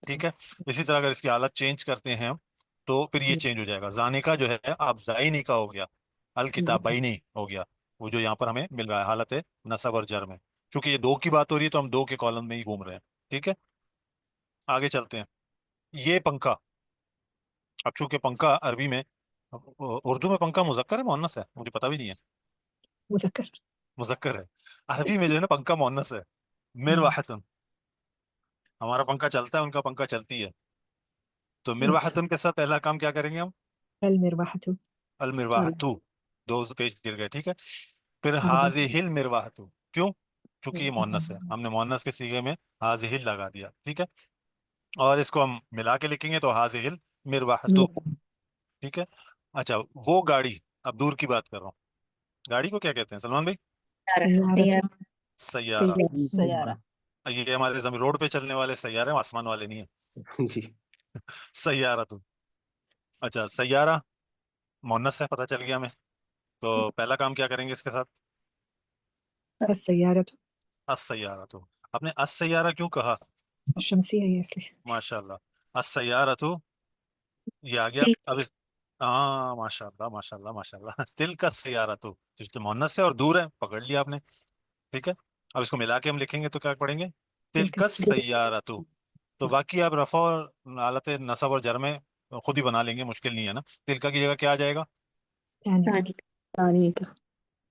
ठीक है। इसी तरह अगर इसकी हालत चेंज करते हैं हम, तो फिर ये चेंज हो जाएगा, जाने का जो है अब जाइनी का हो गया, अल किताबाइनी हो गया। वो जो यहाँ पर हमें मिल रहा है हालत नसब और जर में, चूंकि ये दो की बात हो रही है तो हम दो के कॉलम में ही घूम रहे हैं। ٹھیک ہے، آگے چلتے ہیں. یہ پنکھا، اب چونکہ پنکھا عربی میں، اردو میں پنکھا مذکر ہے مؤنث ہے مجھے پتہ بھی نہیں ہے. مذکر. مذکر ہے. عربی میں جو ہے نا پنکھا مؤنث ہے. مرواحتن، ہمارا پنکھا چلتا ہے، ان کا پنکھا چلتی ہے. تو مرواحتن کے ساتھ پہلا کام کیا کریں گے ہم؟ المرواحة. المرواحتو، دو پیج گر گئے. ٹھیک ہے، پھر أربعة. حاذہ المرواحتو. کیوں؟ چونکہ یہ مؤنث ہے، ہم نے مؤنث کے صیغے میں حاذہ لگا دیا. ٹھیک ہے، اور اس کو ہم ملا کے لکھیں گے تو حاذہ المرواحتو. ٹھیک ہے. اچھا، وہ گاڑی، اب دور کی بات کر رہا ہوں، گاڑی کو کیا کہتے ہیں سلمان بھائی؟ سيارة. سیارہ. سیارہ. یہ ہمارے زمین روڈ پہ چلنے والے سیارے ہیں، آسمان والے نہیں ہیں. جی. سیارہ تو، اچھا سیارہ مؤنث ہے، پتہ چل گیا ہمیں. تو پہلا کام کیا کریں گے اس کے ساتھ؟ السيارة السیارہ. تو آپ نے السیارہ کیوں کہا؟ الشمسية هي أصلي. ماشاء اللہ. السیارہ تو یہ آ گیا. اب ہاں ماشاء اللہ ماشاء اللہ ماشاء اللہ. تلک السیارہ تو مؤنث ہے اور دور ہے، پکڑ لیا آپ نے. ٹھیک ہے، اب اس کو ملا کے ہم لکھیں گے تو کیا پڑھیں گے؟ تلک السیارہ تو باقی آپ رفع اور حالت نصب اور جر میں خود ہی بنا لیں گے، مشکل نہیں ہے نا. تلکا کی جگہ کیا آ جائے گا؟ ثاني.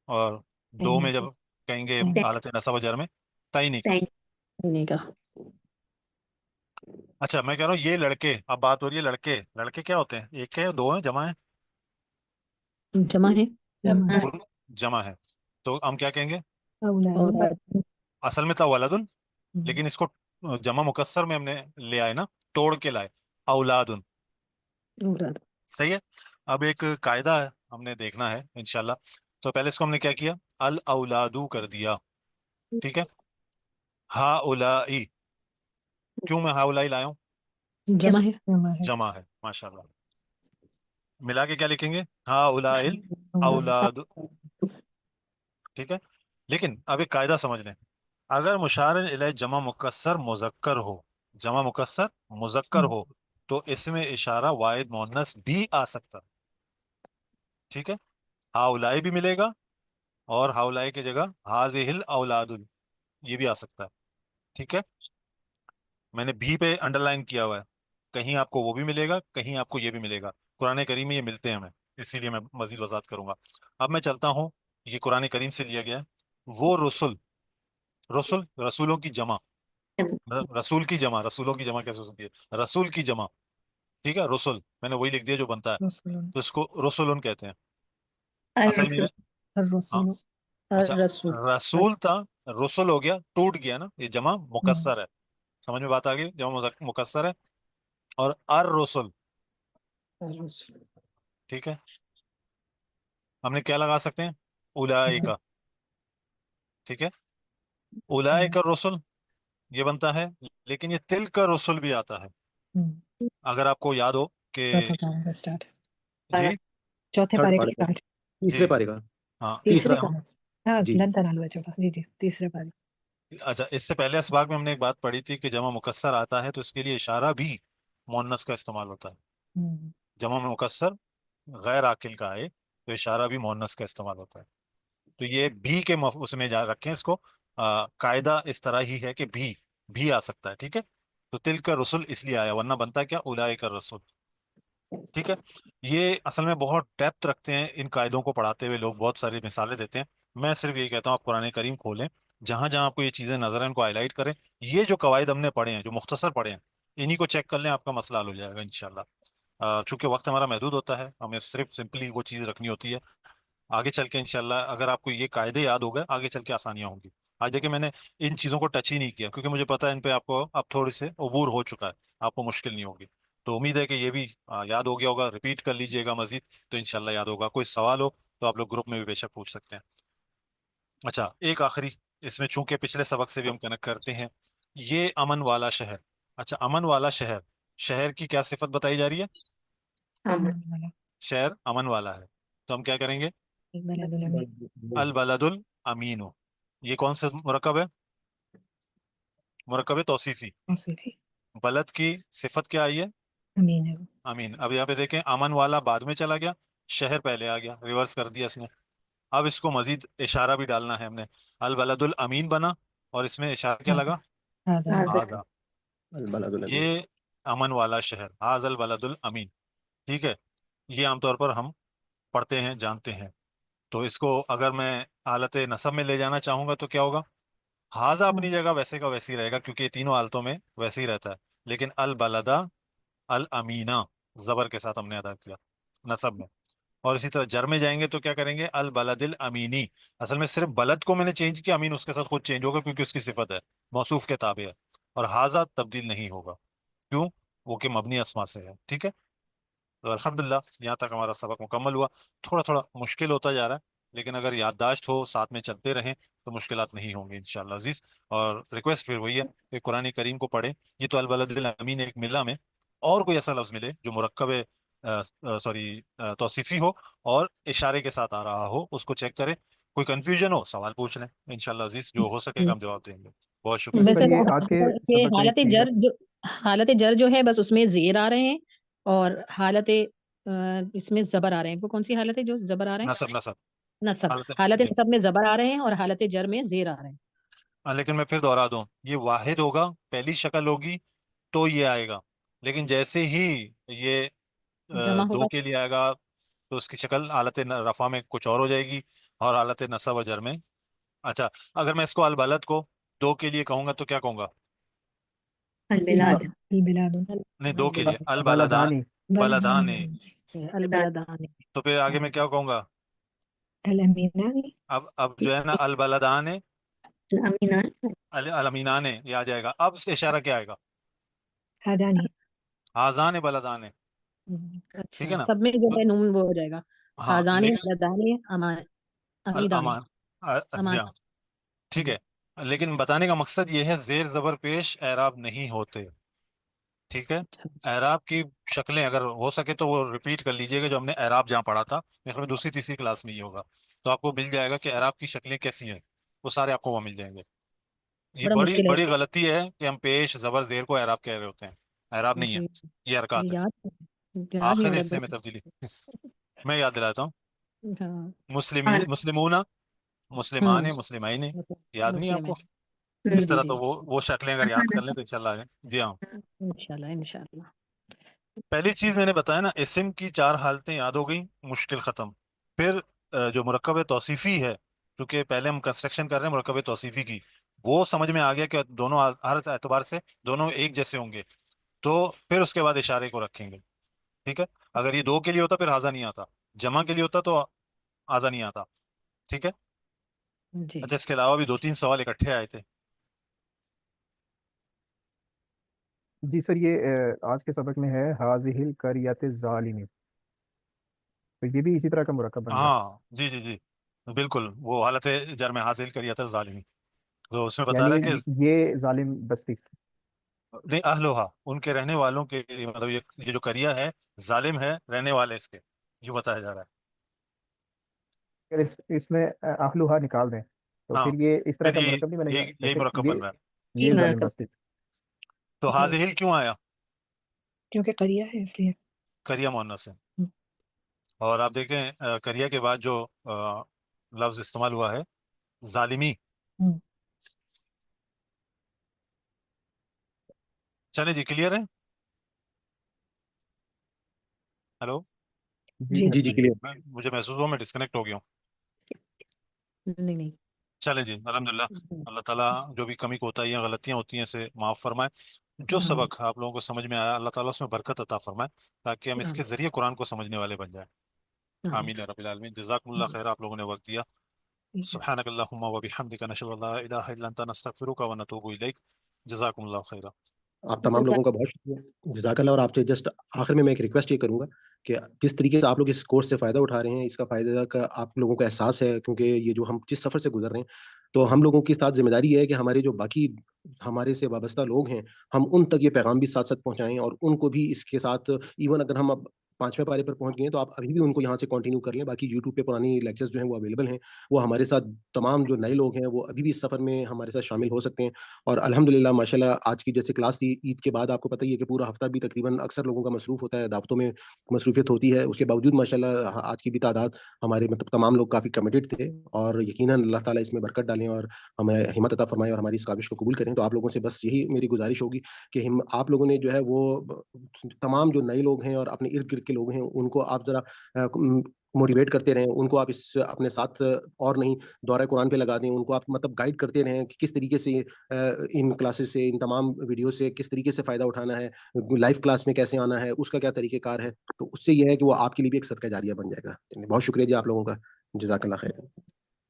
اور دو میں جب کہیں گے حالت نصب و جر میں تعینی کا. اچھا میں کہہ رہا ہوں یہ لڑکے، اب بات ہو رہی ہے لڑکے. لڑکے کیا ہوتے ہیں؟ ایک ہے، دو ہیں، جمع ہے؟ جمع ہے. جمع ہے. تو ہم کیا کہیں گے؟ أولاد. اصل میں تھا ولدن، لیکن اس کو جمع مکسر میں ہم نے لے آئے نا، توڑ کے لائے، اولادن. اولاد. صحیح ہے. اب ایک قاعدہ ہے ہم نے دیکھنا ہے انشاءاللہ. تو پہلے اس کو ہم نے کیا کیا؟ الاولادو کر دیا. ٹھیک ہے. ہا اولائی، کیوں میں ہا اولائی لایا ہوں؟ جمع ہے. جمع ہے. ماشاء اللہ. ملا کے کیا لکھیں گے؟ ہا اولائل اولاد. ٹھیک ہے، لیکن اب ایک قاعدہ سمجھ لیں. اگر مشار الیہ جمع مکسر مذکر ہو، جمع مکسر مذکر ہو، تو اس میں اشارہ واحد مؤنث بھی آ سکتا. ٹھیک ہے، ہاؤلائی بھی ملے گا، اور ہاؤلائی کی جگہ ہاذہ الاولاد یہ بھی آ سکتا ہے. ٹھیک ہے، میں نے بھی پہ انڈر لائن کیا ہوا ہے، کہیں آپ کو وہ بھی ملے گا، کہیں آپ کو یہ بھی ملے گا. قرآن کریم میں یہ ملتے ہیں ہمیں، اسی لیے میں مزید وضاحت کروں گا. اب میں چلتا ہوں، یہ قرآن کریم سے لیا گیا ہے. وہ رسل، رسل رسولوں کی جمع، رسول کی جمع، رسولوں کی جمع کیسے ہو سکتی ہے؟ رسول کی جمع. ٹھیک ہے، رسول میں نے وہی لکھ دیا جو بنتا ہے، رسول. تو اس کو رسولن کہتے ہیں. اصل میں ہاں، الرسول. اچھا رسول تھا، رسول ہو گیا، ٹوٹ گیا نا، یہ جمع مکسر ہے. سمجھ میں بات آ گئی؟ جمع مکسر ہے. اور الرسل، ٹھیک ہے، ہم نے کیا لگا سکتے ہیں؟ اولئک. ٹھیک ہے، اولئک الرسل یہ بنتا ہے، لیکن یہ تلک الرسل بھی آتا ہے. اگر آپ کو یاد ہو کہ چوتھے پارے کا اسٹارٹ. جی چوتھے تھرڈ پارے کا پارے کا، اسٹارٹ. تیسرے پارے کا، ہاں تیسرے تیسرا. پارے. ہاں جی. لن تنالوا ہے چوتھا. جی تیسرے پارے. اچھا، اس سے پہلے اسباق میں ہم نے ایک بات پڑھی تھی کہ جمع مکسر آتا ہے تو اس کے لیے اشارہ بھی مؤنث کا استعمال ہوتا ہے. جمع مکسر غیر عاقل کا ہے تو اشارہ بھی مؤنث کا استعمال ہوتا ہے. تو یہ بھی کے اس میں جا رکھیں اس کو. قاعدہ اس طرح ہی ہے کہ بھی آ سکتا ہے. ٹھیک ہے، تو تل کا رسول اس لیے آیا، ورنہ بنتا کیا؟ اولئک الرسل. ٹھیک ہے، یہ اصل میں بہت ڈیپتھ رکھتے ہیں ان قاعدوں کو پڑھاتے ہوئے لوگ، بہت ساری مثالیں دیتے ہیں. میں صرف یہی کہتا ہوں آپ قرآن کریم کھولیں، جہاں جہاں آپ کو یہ چیزیں نظر ہیں ان کو ہائی لائٹ کریں. یہ جو قواعد ہم نے پڑھے ہیں، جو مختصر پڑھے ہیں، انہی کو چیک کر لیں، آپ کا مسئلہ حل ہو جائے گا انشاءاللہ. چونکہ وقت ہمارا محدود ہوتا ہے، ہمیں صرف سمپلی وہ چیز رکھنی ہوتی ہے. آگے چل کے انشاءاللہ اگر آپ کو یہ قاعدے یاد ہو گئے، آگے چل کے آسانیاں ہوں گی. آج دیکھیں میں نے ان چیزوں کو ٹچ ہی نہیں کیا، کیونکہ مجھے پتا ہے ان پہ آپ کو اب تھوڑی سے عبور ہو چکا ہے، آپ کو مشکل نہیں ہوگی. تو امید ہے کہ یہ بھی یاد ہو گیا ہوگا. ریپیٹ کر لیجئے گا مزید تو انشاءاللہ یاد ہوگا. کوئی سوال ہو تو آپ لوگ گروپ میں بھی بے شک پوچھ سکتے ہیں. اچھا، ایک آخری اس میں چونکہ پچھلے سبق سے بھی ہم کنیکٹ کرتے ہیں، یہ امن والا شہر. اچھا، امن والا شہر، شہر کی کیا صفت بتائی جا رہی ہے؟ شہر امن والا ہے. تو ہم کیا کریں گے؟ بلد الامین. البلد الامین. یہ کون سا مرکب ہے؟ مرکب توصیفی. توصیفی. بلد کی صفت کیا آئی ہے؟ امین ہے. امین. اب یہاں پہ دیکھیں، امن والا بعد میں چلا گیا، شہر پہلے آ گیا، ریورس کر دیا اس نے. اب اس کو مزید اشارہ بھی ڈالنا ہے ہم نے. البلد الامین بنا اور اس میں اشارہ کیا لگا؟ هذا हाजा, البلد الأمين. ये अमन वाला शहर, हाजल बलदुल अमीन, ठीक है। ये आमतौर पर हम पढ़ते हैं, जानते हैं। तो इसको अगर मैं हालत नसब में ले जाना चाहूंगा तो क्या होगा? हाजा अपनी जगह वैसे का वैसे ही रहेगा, क्योंकि ये तीनों हालतों में वैसे ही रहता है। लेकिन अल बलदा अल अमीना जबर के साथ हमने अदा किया नसब में। और इसी तरह जर में जाएंगे तो क्या करेंगे? अल बलदिल अमीनी। असल में सिर्फ बलद को मैंने चेंज किया, अमीन उसके साथ खुद चेंज होगा, क्योंकि उसकी सिफत है, मौसूफ के ताबे है। और हाजा तब्दील नहीं होगा, क्यों? वो कि मबनी अस्मा से है, ठीक है। तो अल्हम्दुलिल्लाह यहाँ तक हमारा सबक मुकम्मल हुआ। थोड़ा थोड़ा मुश्किल होता जा रहा है, लेकिन अगर याददाश्त हो, साथ में चलते रहें, तो मुश्किलात नहीं होंगी इंशाअल्लाह अजीज। और रिक्वेस्ट फिर वही है कि कुरान करीम को पढ़ें। ये तो अल बलदिल अमीन एक मिला में और कोई ऐसा लफ्ज मिले जो मुरक्कब तौसीफी हो और इशारे के साथ आ रहा हो, उसको चेक करें। कोई कंफ्यूजन हो, सवाल पूछ लें, इंशाअल्लाह अजीज जो हो सकेगा हम जवाब देंगे। बहुत जी शुक्रिया। सर, वैसे ये तो आज के ये सबक में एक चीज है। हालत जर जो है बस उसमें जेर आ रहे हैं, और हालत इसमें जबर आ रहे हैं। वो कौन सी हालत है जो जबर आ रहे हैं? नसब नसब नसब। हालत हालत जी। नसब में जबर आ रहे हैं और हालत जर में जेर आ रहे हैं। लेकिन मैं फिर दोहरा दूं, ये वाहिद होगा, पहली शक्ल होगी तो ये आएगा। लेकिन जैसे ही ये जमा दो होगा। के लिए आएगा, तो उसकी शक्ल हालत रफा में कुछ और हो जाएगी, और हालत नसब और जर में। अच्छा, अगर मैं इसको अलबलद को दो के लिए कहूंगा तो क्या कहूंगा? البلاد البلاد नहीं, दो के लिए अलबलदान, बलदानी। बलदान। अलबलदान। तो फिर आगे मैं क्या कहूंगा? الأمينان अब जो है ना, अलबलदान अमीनान। अलमीनान ये आ जाएगा। अब से इशारा क्या आएगा? هذان आजान बलदान, ठीक अच्छा, है ना। सब में जो है नून वो हो जाएगा। हाँ आजाने, लेकिन लदाने, अमीदाने, अमान, जी अमान। हाँ, ठीक है। लेकिन बताने का मकसद ये है, जेर जबर पेश एराब नहीं होते, ठीक है। एराब की शक्लें अगर हो सके तो वो रिपीट कर लीजिएगा, जो हमने एराब जहाँ पढ़ा था, मेरे ख्याल में दूसरी तीसरी क्लास में ये होगा, तो आपको मिल जाएगा कि एराब की शक्लें कैसी हैं, वो सारे आपको वहाँ मिल जाएंगे। ये बड़ा बड़ी मुश्किल है बड़ी गलती है कि हम पेश जबर जेर को एराब कह रहे होते हैं। एराब नहीं है, जी। ये हरकत है, याद नहीं हो आखिर रहा हिस्से में बड़ा। तब्दीली। मैं याद दिलाता हूँ, हाँ। मुस्लिमूना, मुस्लिमाने, मुस्लिमाइने, याद नहीं है मुस्लिम है। आपको? जी इस जी तरह जी। तो वो शक्लें अगर याद कर लें तो इंशाल्लाह आगे। जी हाँ। इंशाल्लाह इंशाल्लाह। पहली चीज मैंने बताया ना, इस्म की चार हालतें याद हो गई, मुश्किल खत्म। फिर जो मुरक्कब तौसीफी है, क्योंकि पहले हम कंस्ट्रक्शन कर रहे हैं मुरक्कब तौसीफी की, वो समझ में आ गया कि दोनों हर एतबार से दोनों एक जैसे होंगे। तो फिर उसके बाद इशारे को रखेंगे, ठीक है। अगर ये दो के लिए होता फिर हाजा नहीं आता, जमा के लिए होता तो आजा नहीं आता, ठीक है। जी। अच्छा, इसके अलावा भी दो तीन सवाल इकट्ठे आए थे। जी सर, ये आज के सबक में है हाजिहिल करियत जालिमी। तो ये भी इसी तरह का मुरक्कब बन रहा हाँ जी जी जी, बिल्कुल वो हालत जर में हासिल करिया था जालिमी। तो उसमें है, बता यानी रहा है कि ये जालिम बस्ती। नहीं, अहलोहा उनके रहने वालों के लिए, मतलब ये जो करिया है जालिम है रहने वाले इसके, ये बताया जा रहा है। अगर इसमें आहलुहा निकाल दें तो हाँ, फिर ये इस तरह फिर का मुरक्कब नहीं बनेगा, यही लेकिन मुरक्कब बन रहा है। ये ये जालिम मरकब। बस्ती। तो हाजिहिल क्यों आया? क्योंकि करिया है इसलिए। करिया मुअन्नस है। हम्म, और आप देखें करिया के बाद जो लफ्ज इस्तेमाल हुआ है, जालिमी। हम्म, चले जी, क्लियर है? हेलो, जी जी सर। जी जी क्लियर। मुझे महसूस हुआ मैं डिस्कनेक्ट हो गया हूँ। नहीं नहीं। चलें जी, अल्हम्दुलिल्लाह। अल्लाह ताला जो भी कमी कोताहियाँ गलतियाँ होती हैं इसे माफ़ फरमाए। जो सबक आप लोगों को समझ में आया, अल्लाह ताला उसमें बरकत अता फरमाए, ताकि हम इसके ज़रिए कुरान को समझने वाले बन जाएं। आमीन या रब्बिल आलमीन। जज़ाकुमुल्लाह खैर, आप लोगों ने वक्त दिया। सुब्हानकल्लाहुम्मा व बिहम्दिका, नशहदु अल्ला इलाहा इल्ला अंता, नस्तगफिरुका व नतूबु इलैक। जज़ाकुमुल्लाह खैरा। आप तमाम लोगों का बहुत शुक्रिया, जज़ाकल्लाह। और आपसे जस्ट आखिर में मैं एक रिक्वेस्ट ये करूँगा कि जिस तरीके से आप लोग इस कोर्स से फ़ायदा उठा रहे हैं, इसका फ़ायदा का आप लोगों को एहसास है, क्योंकि ये जो हम जिस सफ़र से गुज़र रहे हैं, तो हम लोगों के साथ ज़िम्मेदारी ये है कि हमारे जो बाकी हमारे से वाबस्ता लोग हैं, हम उन तक ये पैगाम भी साथ-साथ पहुँचाएँ, और उनको भी इसके साथ इवन अगर हम अब 5वें पारे पर पहुँच गए हैं, तो आप अभी भी उनको यहाँ से कंटिन्यू कर लें। बाकी यूट्यूब पे पुरानी लेक्चर्स जो हैं वो अवेलेबल हैं। वो हमारे साथ तमाम जो नए लोग हैं वो अभी भी इस सफ़र में हमारे साथ शामिल हो सकते हैं। और अल्हम्दुलिल्लाह माशाल्लाह आज की जैसे क्लास थी ईद के बाद, आपको पता ही है कि पूरा हफ्ता भी तकरीबन अक्सर लोगों का मसरूफ़ होता है, दावतों में मसरूफियत होती है। उसके बावजूद माशाल्लाह आज की भी तादाद हमारे मतलब तमाम लोग काफ़ी कमिटेड थे, और यकीनन अल्लाह ताला इसमें बरकत डालें और हमें हिम्मत अता फरमाएँ और हमारी इस काविश को कबूल करें। तो आप लोगों से बस यही मेरी गुज़ारिश होगी कि हिम आप लोगों ने जो है वो तमाम जो नए लोग हैं और अपने इर्द-गिर्द के लोग हैं, उनको आप ज़रा मोटिवेट करते रहें, उनको आप इस अपने साथ और नहीं दौरा कुरान पे लगा दें, उनको आप मतलब गाइड करते रहें कि किस तरीके से इन क्लासेस से, इन तमाम वीडियो से किस तरीके से फ़ायदा उठाना है, लाइव क्लास में कैसे आना है, उसका क्या तरीक़ेकार है। तो उससे ये है कि वो आपके लिए भी एक सदका जारिया बन जाएगा। बहुत शुक्रिया जी आप लोगों का। जज़ाकल्लाह खैर।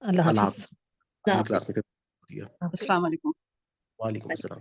अल्लाह अल्लाह हाफ़िज़। हाफ़िज़। अगली क्लास में फिर हाफ़िज़। अस्सलाम वालेकुम। वालेकुम अस्सलाम।